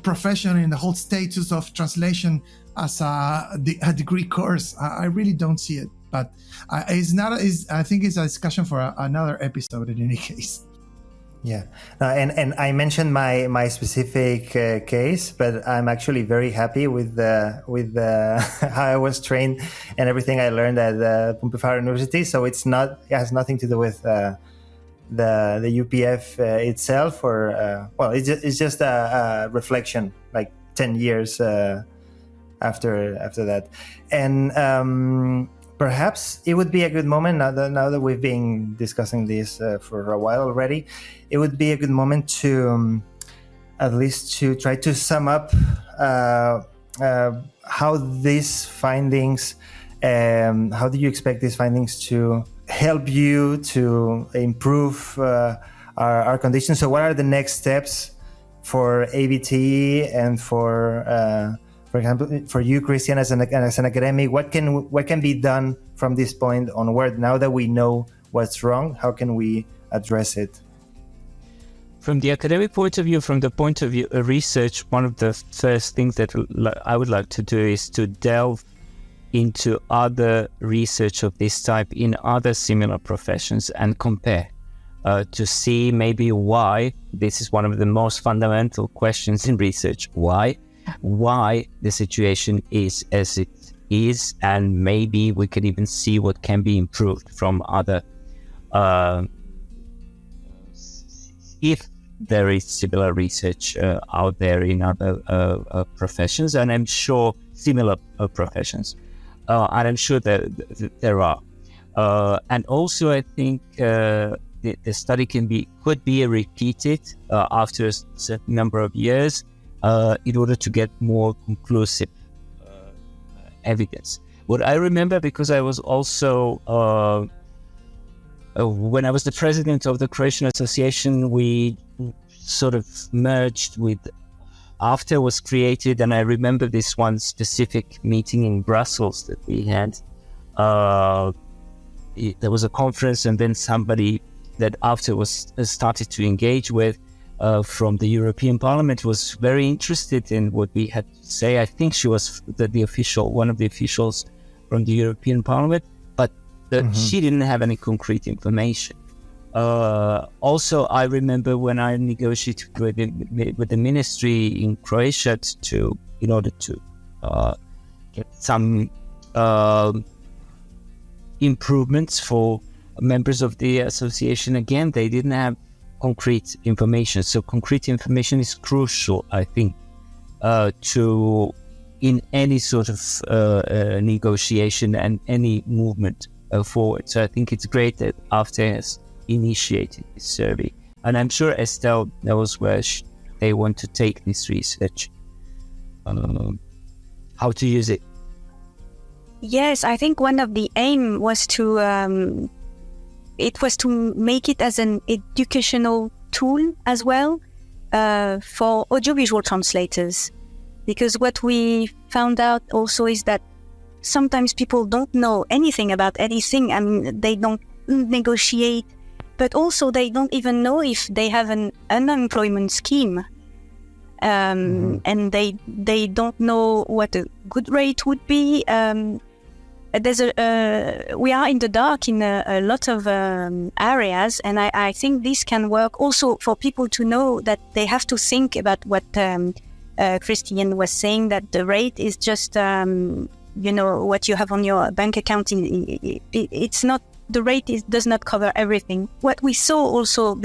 profession and the whole status of translation as a degree course. I really don't see it, but I think it's a discussion for another episode in any case. Yeah, and I mentioned my specific case, but I'm actually very happy with how I was trained and everything I learned at Pompeu Fabra University. So it has nothing to do with the UPF itself, or it's just a reflection, like 10 years after that, and perhaps it would be a good moment now that we've been discussing this for a while already. It would be a good moment to at least to try to sum up how these findings, how do you expect these findings to help you to improve our conditions? So what are the next steps for AVTe and for example, for you, Kristijan, as an academic? What can be done from this point onward? Now that we know what's wrong, how can we address it? From the academic point of view, from the point of view of research, one of the first things that I would like to do is to delve into other research of this type in other similar professions and compare to see maybe why. This is one of the most fundamental questions in research. Why the situation is as it is, and maybe we could even see what can be improved from other if there is similar research out there in other professions, and I'm sure similar professions, and I'm sure that there are, and also I think the study could be repeated after a certain number of years in order to get more conclusive evidence. What I remember, because I was also when I was the president of the Croatian Association, we sort of merged with AVTe was created, and I remember this one specific meeting in Brussels that we had. There was a conference, and then somebody that AVTe was started to engage with from the European Parliament was very interested in what we had to say. I think she was one of the officials from the European Parliament, but she didn't have any concrete information. Also, I remember when I negotiated with the ministry in Croatia in order to get some improvements for members of the association. Again, they didn't have concrete information. So concrete information is crucial, I think, in any sort of negotiation and any movement forward. So I think it's great that AVTe has initiated this survey. And I'm sure Estelle knows where they want to take this research, how to use it. Yes, I think one of the aim was to make it as an educational tool as well for audiovisual translators, because what we found out also is that sometimes people don't know anything about anything. I mean, they don't negotiate, but also they don't even know if they have an unemployment scheme, and they don't know what a good rate would be. We are in the dark in a lot of areas, and I think this can work also for people to know that they have to think about what Kristijan was saying, that the rate is just what you have on your bank account. It's not, the rate does not cover everything. What we saw also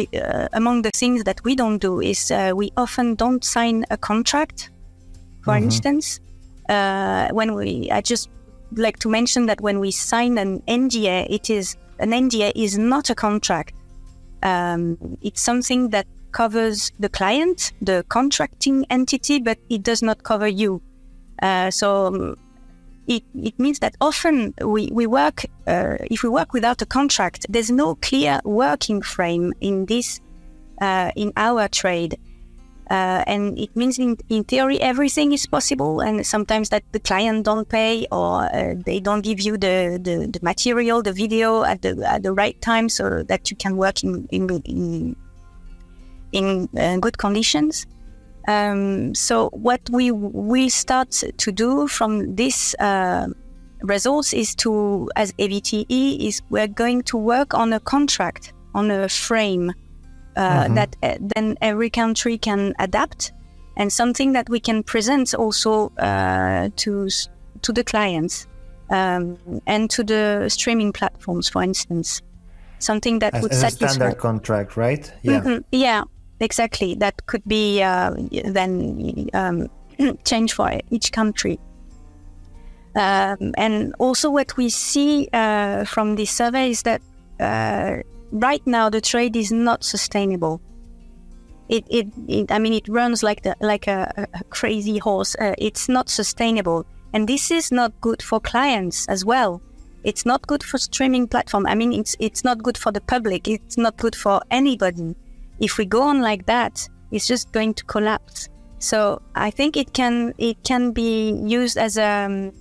among the things that we don't do is we often don't sign a contract. For instance, I just like to mention that when we sign an NDA, an NDA is not a contract. It's something that covers the client, the contracting entity, but it does not cover you. So it means that often we work, if we work without a contract, there's no clear working frame in this, in our trade. And it means in theory everything is possible, and sometimes that the client don't pay, or they don't give you the material, the video at the right time, so that you can work in good conditions. So what we will start to do from this results is to, as AVTe, is we're going to work on a contract, on a frame. That then every country can adapt, and something that we can present also to the clients and to the streaming platforms, for instance. Something that would satisfy. A standard contract, right? Yeah. Yeah, exactly. That could be then changed for each country. And also what we see from this survey is that right now the trade is not sustainable. It runs like a crazy horse. It's not sustainable, and this is not good for clients as well. It's not good for streaming platform. I mean, it's not good for the public. It's not good for anybody. If we go on like that, it's just going to collapse. So I think it can be used as an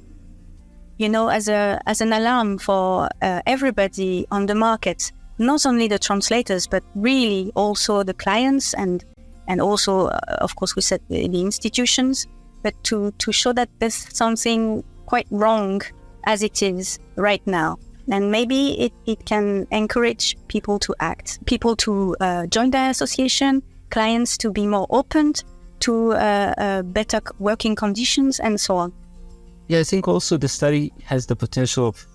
alarm for everybody on the market. Not only the translators, but really also the clients and also, of course, we said the institutions, but to show that there's something quite wrong as it is right now. And maybe it can encourage people to act, people to join the association, clients to be more open to better working conditions and so on. Yeah, I think also the study has the potential of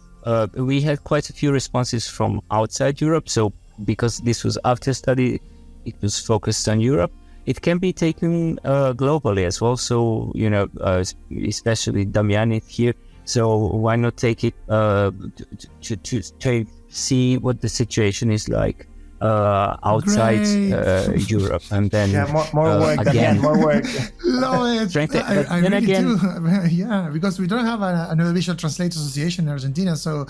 we had quite a few responses from outside Europe. So because this was AVTe study, it was focused on Europe. It can be taken globally as well. So, especially Damián is here. So why not take it to see what the situation is like outside Europe, and then more work again, more work. Love it. I then really again, do. Yeah, because we don't have an audiovisual translator association in Argentina, so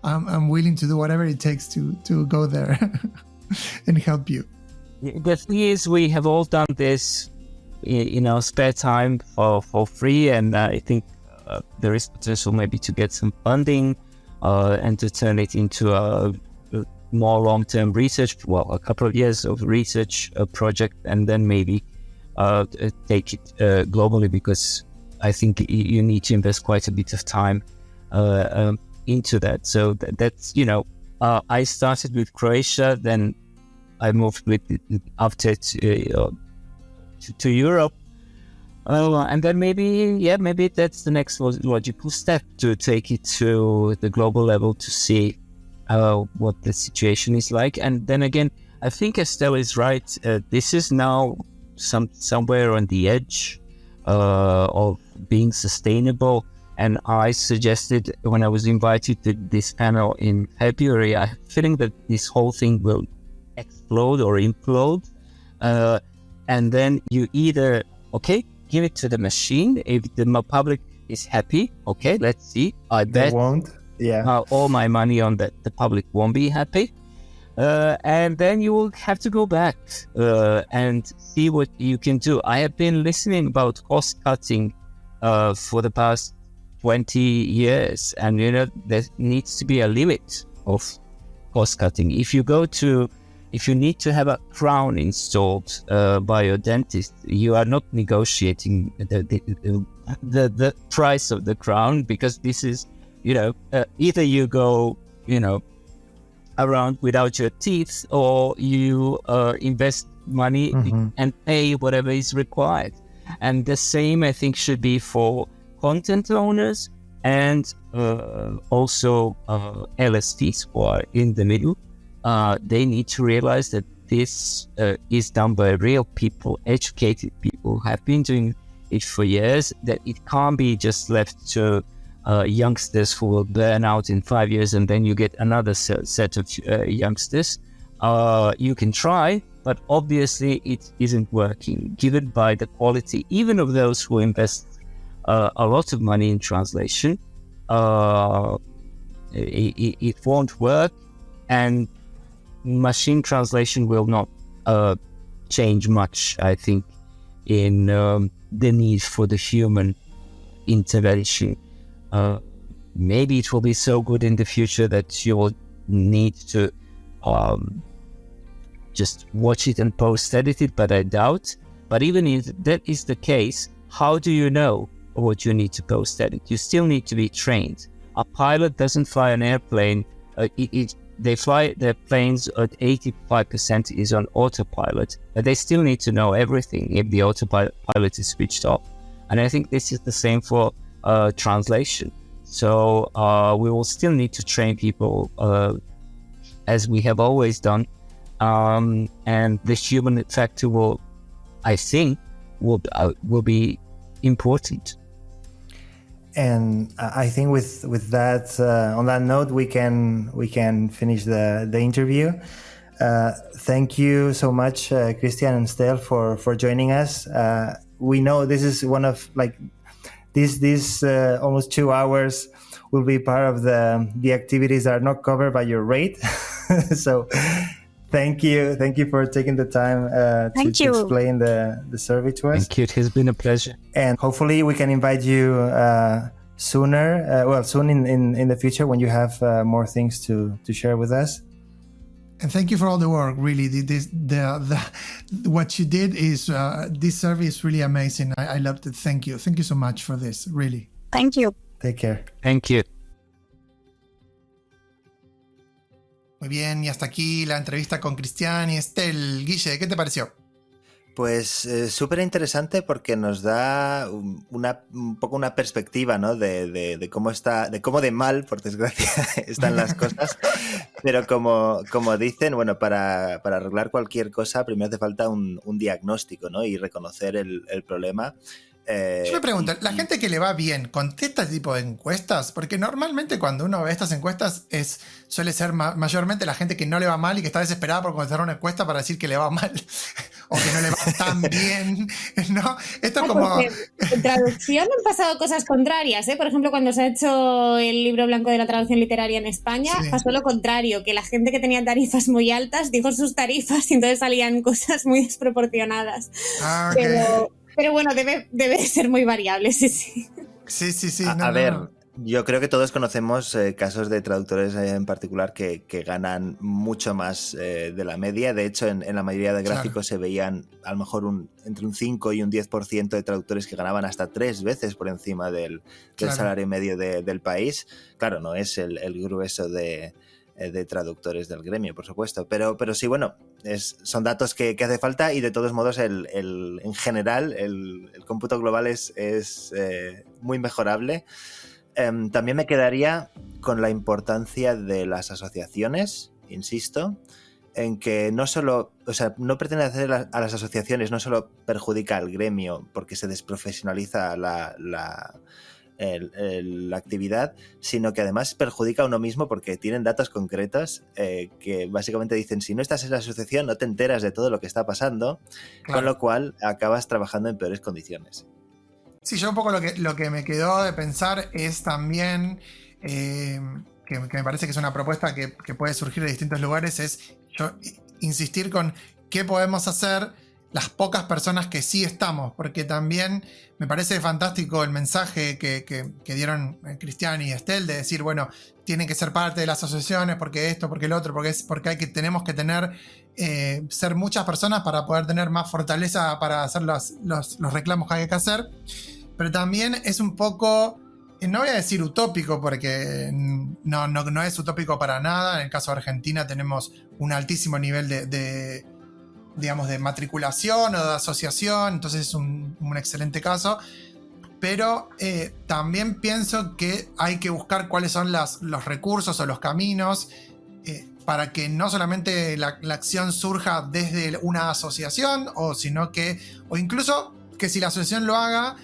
I'm willing to do whatever it takes to go there and help you. The thing is, we have all done this in our spare time for free, and I think there is potential maybe to get some funding and to turn it into a more long-term research, a couple of years of research project, and then maybe take it globally, because I think you need to invest quite a bit of time into that. So that's, I started with Croatia, then I moved with AVT to Europe, and then maybe that's the next logical step, to take it to the global level to see what the situation is like. And then again, I think Estelle is right. This is now somewhere on the edge of being sustainable. And I suggested, when I was invited to this panel in February, I have a feeling that this whole thing will explode or implode. And then you either, give it to the machine. If the public is happy, let's see. I bet they won't. Yeah. All my money on that. The public won't be happy. And then you will have to go back and see what you can do. I have been listening about cost cutting for the past 20 years, and there needs to be a limit of cost cutting. If you need to have a crown installed by your dentist, you are not negotiating the price of the crown, because this is, either you go, around without your teeth, or you invest money and pay whatever is required. And the same, I think, should be for content owners and also LSPs who are in the middle. They need to realize that this is done by real people, educated people who have been doing it for years, that it can't be just left to youngsters who will burn out in 5 years, and then you get another set of youngsters. You can try, but obviously it isn't working, given by the quality, even of those who invest a lot of money in translation. It won't work, and machine translation will not change much, I think, in the need for the human intervention. Maybe it will be so good in the future that you will need to just watch it and post-edit it, but I doubt. But even if that is the case, how do you know what you need to post-edit? You still need to be trained. A pilot doesn't fly an airplane. They fly their planes at 85% is on autopilot, but they still need to know everything if the autopilot is switched off. And I think this is the same for translation. So we will still need to train people as we have always done. And the human factor will be important. And I think with that, on that note, we can finish the interview. Thank you so much, Kristijan and Estelle, for joining us. We know this is one of this almost 2 hours will be part of the activities that are not covered by your rate. So thank you for taking the time to explain the survey to us. Thank you. It has been a pleasure. And hopefully we can invite you soon in the future, when you have more things to share with us. And thank you for all the work. Really, what you did is this survey is really amazing. I loved it. Thank you so much for this. Really. Thank you. Take care. Thank you. Muy bien, y hasta aquí la entrevista con Kristijan y Estelle. Guille, ¿qué te pareció? Pues súper interesante, porque nos da un poco una perspectiva, ¿no? de cómo está, de cómo de mal, por desgracia, están las cosas. Pero como dicen, bueno, para arreglar cualquier cosa primero hace falta un diagnóstico, ¿no? Y reconocer el problema. Yo me pregunto, la gente que le va bien, ¿contesta este tipo de encuestas? Porque normalmente cuando uno ve estas encuestas suele ser mayormente la gente que no le va mal y que está desesperada por contestar una encuesta para decir que le va mal o que no le va tan bien, ¿no? Esto es como... En traducción han pasado cosas contrarias, ¿eh? Por ejemplo, cuando se ha hecho el libro blanco de la traducción literaria en España, pasó lo contrario, que la gente que tenía tarifas muy altas dijo sus tarifas y entonces salían cosas muy desproporcionadas. Okay. Pero bueno, debe de ser muy variable, sí. Sí. A ver, yo creo que todos conocemos casos de traductores en particular que ganan mucho más de la media. De hecho, en la mayoría de gráficos se veían a lo mejor entre un 5 y un 10% de traductores que ganaban hasta 3 veces por encima del salario medio del país. Claro, no es el grueso de traductores del gremio, por supuesto. Pero sí, bueno, son datos que hace falta y de todos modos en general el cómputo global es muy mejorable. También me quedaría con la importancia de las asociaciones, insisto, en que no solo, o sea, no pertenecer a las asociaciones no solo perjudica al gremio porque se desprofesionaliza la actividad, sino que además perjudica a uno mismo porque tienen datos concretos que básicamente dicen, si no estás en la asociación no te enteras de todo lo que está pasando, con lo cual acabas trabajando en peores condiciones. Sí, yo un poco lo que me quedó de pensar es también, que me parece que es una propuesta que puede surgir de distintos lugares, es yo insistir con qué podemos hacer las pocas personas que sí estamos, porque también me parece fantástico el mensaje que dieron Kristijan y Estelle de decir, bueno, tienen que ser parte de las asociaciones porque esto, porque el otro, porque tenemos que tener ser muchas personas para poder tener más fortaleza para hacer los reclamos que hay que hacer. Pero también es un poco, no voy a decir utópico, porque no es utópico para nada. En el caso de Argentina tenemos un altísimo nivel de matriculación o de asociación, entonces es un excelente caso. Pero también pienso que hay que buscar cuáles son los recursos o los caminos para que no solamente la acción surja desde una asociación, o incluso que si la asociación lo haga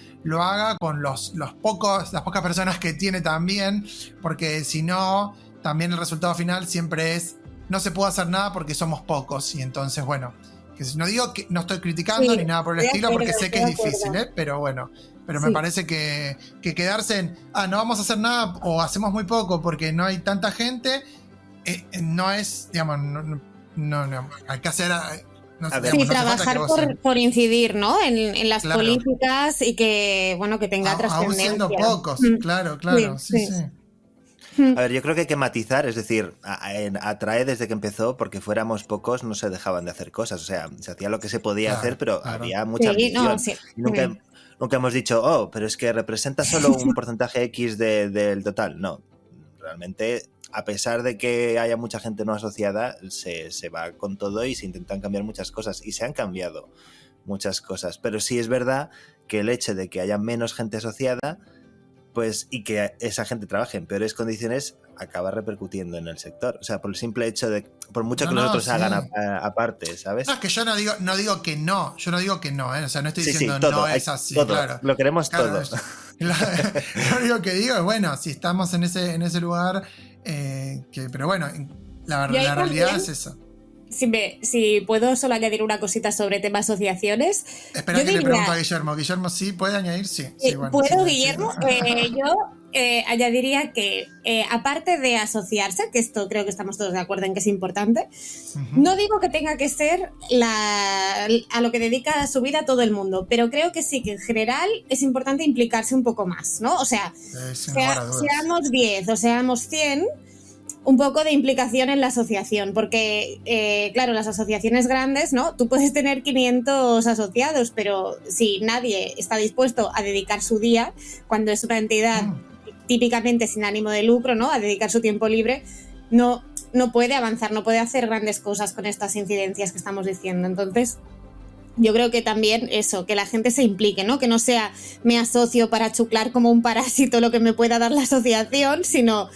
con las pocas personas que tiene también, porque si no, también el resultado final siempre es no se puede hacer nada porque somos pocos. Y entonces, bueno, que no digo que no estoy criticando ni nada por el estilo, porque sé que es difícil, pero bueno, me parece que quedarse en no vamos a hacer nada o hacemos muy poco porque no hay tanta gente, no es, digamos, no hay que hacer. Trabajar por incidir, ¿no? En las políticas y que, bueno, que tenga trascendencia. Aún siendo pocos, claro, sí. A ver, yo creo que hay que matizar, es decir, atrae desde que empezó porque fuéramos pocos no se dejaban de hacer cosas, o sea, se hacía lo que se podía hacer, pero había mucha ambición. Nunca hemos dicho, pero es que representa solo un porcentaje X del total. No, realmente, a pesar de que haya mucha gente no asociada, se va con todo y se intentan cambiar muchas cosas, y se han cambiado muchas cosas, pero sí es verdad que el hecho de que haya menos gente asociada, pues, y que esa gente trabaje en peores condiciones, acaba repercutiendo en el sector. O sea, por el simple hecho de, por mucho que los otros hagan aparte, ¿sabes? No, es que yo no digo que no, o sea, no estoy diciendo todo, no es así, todo, claro. Lo queremos todo. Lo único que digo es, bueno, si estamos en ese lugar, pero bueno, la realidad es eso. Si puedo solo añadir una cosita sobre tema asociaciones. Espera que le pregunto a Guillermo. Guillermo, ¿sí puede añadir? Sí, bueno, ¿puedo, sí, Guillermo? Yo añadiría que, aparte de asociarse, que esto creo que estamos todos de acuerdo en que es importante, no digo que tenga que ser a lo que dedica su vida todo el mundo, pero creo que sí, que en general es importante implicarse un poco más, ¿no? O sea, seamos 10 o seamos 100, un poco de implicación en la asociación, porque, claro, las asociaciones grandes, ¿no? Tú puedes tener 500 asociados, pero si nadie está dispuesto a dedicar su día, cuando es una entidad típicamente sin ánimo de lucro, ¿no? A dedicar su tiempo libre, no puede avanzar, no puede hacer grandes cosas con estas incidencias que estamos diciendo. Entonces, yo creo que también eso, que la gente se implique, ¿no? Que no sea me asocio para chuclar como un parásito lo que me pueda dar la asociación, sino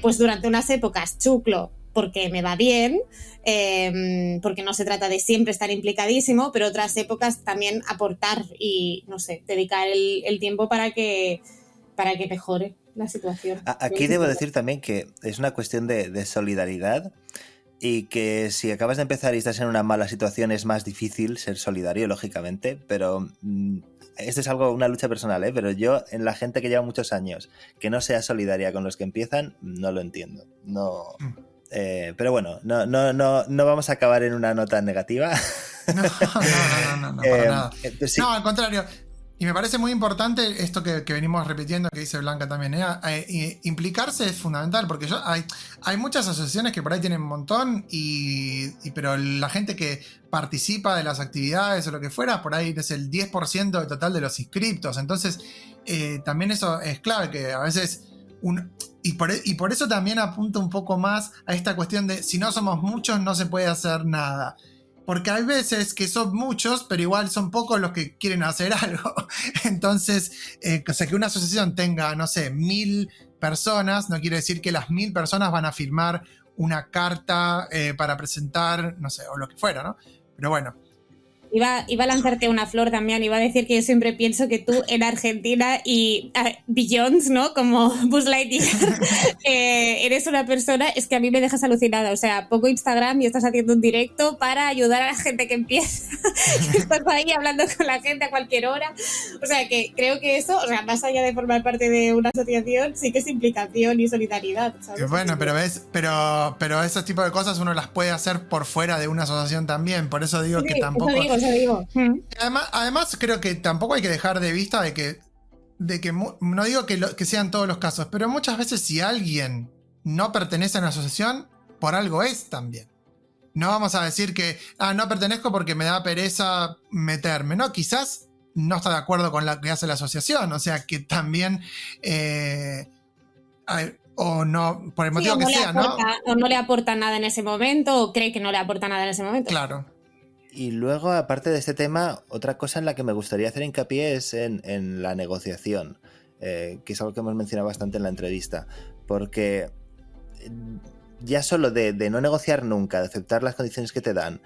pues durante unas épocas chuclo porque me va bien, porque no se trata de siempre estar implicadísimo, pero otras épocas también aportar y, no sé, dedicar el tiempo para que mejore la situación. Aquí debo decir también que es una cuestión de solidaridad, y que si acabas de empezar y estás en una mala situación es más difícil ser solidario, lógicamente, pero esto es una lucha personal, pero yo, en la gente que lleva muchos años que no sea solidaria con los que empiezan, no lo entiendo. No, pero bueno, no vamos a acabar en una nota negativa. No, para nada. Sí. No, al contrario. Y me parece muy importante esto que venimos repitiendo, que dice Blanca también. Implicarse es fundamental, porque hay muchas asociaciones que por ahí tienen un montón, pero la gente que participa de las actividades o lo que fuera, por ahí es el 10% del total de los inscriptos. Entonces, también eso es clave, que a veces... Y por eso también apunta un poco más a esta cuestión de si no somos muchos no se puede hacer nada. Porque hay veces que son muchos, pero igual son pocos los que quieren hacer algo. Entonces, o sea, que una asociación tenga, no sé, 1000 personas, no quiere decir que las 1000 personas van a firmar una carta para presentar, no sé, o lo que fuera, ¿no? Pero bueno. Iba a lanzarte una flor, Damián, iba a decir que yo siempre pienso que tú en Argentina y Billions, ¿no? Como Buzz Lightyear, eres una persona, es que a mí me dejas alucinada, o sea, pongo Instagram y estás haciendo un directo para ayudar a la gente que empieza, estás ahí hablando con la gente a cualquier hora, o sea, que creo que eso, o sea, más allá de formar parte de una asociación, sí que es implicación y solidaridad, ¿sabes? Bueno, pero esos tipos de cosas uno las puede hacer por fuera de una asociación también, por eso digo que tampoco... Eso digo. Además creo que tampoco hay que dejar de vista de que no digo que sean todos los casos, pero muchas veces si alguien no pertenece a una asociación, por algo es también. No vamos a decir que no pertenezco porque me da pereza meterme, no, quizás no está de acuerdo con lo que hace la asociación, o sea que también o no, por el motivo que sea, ¿no? O no le aporta nada en ese momento, o cree que no le aporta nada en ese momento. Claro. Y luego, aparte de este tema, otra cosa en la que me gustaría hacer hincapié es en la negociación, que es algo que hemos mencionado bastante en la entrevista, porque ya solo de no negociar nunca, de aceptar las condiciones que te dan,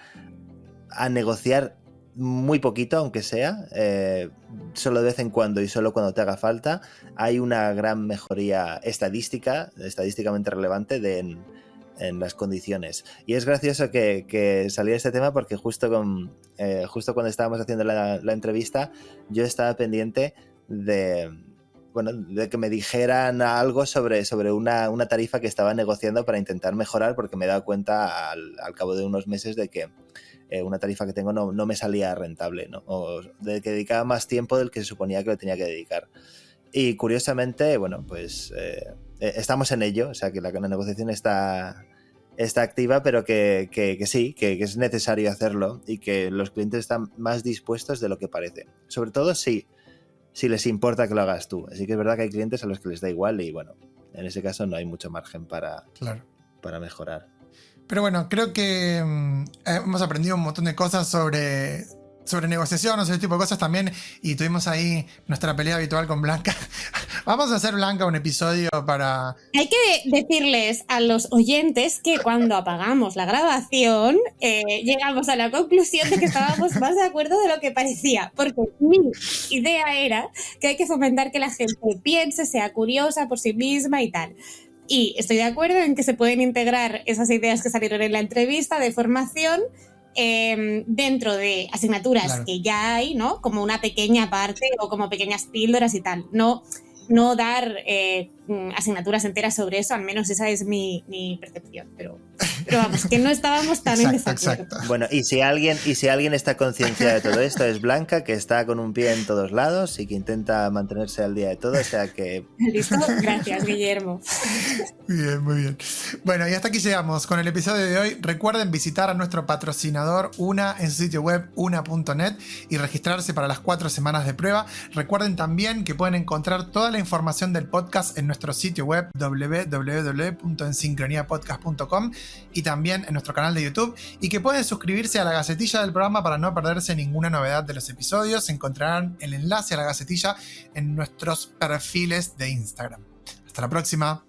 a negociar muy poquito, aunque sea, solo de vez en cuando y solo cuando te haga falta, hay una gran mejoría estadísticamente relevante en las condiciones. Y es gracioso que saliera este tema porque justo cuando estábamos haciendo la entrevista yo estaba pendiente de que me dijeran algo sobre una tarifa que estaba negociando para intentar mejorar, porque me he dado cuenta al cabo de unos meses de que una tarifa que tengo no me salía rentable, ¿no? O de que dedicaba más tiempo del que se suponía que lo tenía que dedicar. Y curiosamente, bueno, pues estamos en ello, o sea que la negociación está activa, pero que sí, que es necesario hacerlo y que los clientes están más dispuestos de lo que parece. Sobre todo si les importa que lo hagas tú. Así que es verdad que hay clientes a los que les da igual y bueno, en ese caso no hay mucho margen para mejorar. Pero bueno, creo que hemos aprendido un montón de cosas sobre negociación o ese tipo de cosas también, y tuvimos ahí nuestra pelea habitual con Blanca. Vamos a hacer, Blanca, un episodio para... Hay que decirles a los oyentes que cuando apagamos la grabación llegamos a la conclusión de que estábamos más de acuerdo de lo que parecía, porque mi idea era que hay que fomentar que la gente piense, sea curiosa por sí misma y tal. Y estoy de acuerdo en que se pueden integrar esas ideas que salieron en la entrevista de formación dentro de asignaturas que ya hay, ¿no? Como una pequeña parte o como pequeñas píldoras y tal. No dar asignaturas enteras sobre eso, al menos esa es mi percepción. Pero vamos, que no estábamos tan en desacuerdo. Exacto. Bueno, y si alguien está concienciado de todo esto es Blanca, que está con un pie en todos lados y que intenta mantenerse al día de todo, o sea que... ¿Listo? Gracias, Guillermo. Bien, muy bien. Bueno, y hasta aquí llegamos con el episodio de hoy. Recuerden visitar a nuestro patrocinador Ooona en su sitio web oona.net y registrarse para las 4 semanas de prueba. Recuerden también que pueden encontrar toda la información del podcast en nuestro sitio web www.sincroniapodcast.com y también en nuestro canal de YouTube, y que pueden suscribirse a la gacetilla del programa para no perderse ninguna novedad de los episodios. Encontrarán el enlace a la gacetilla en nuestros perfiles de Instagram. Hasta la próxima.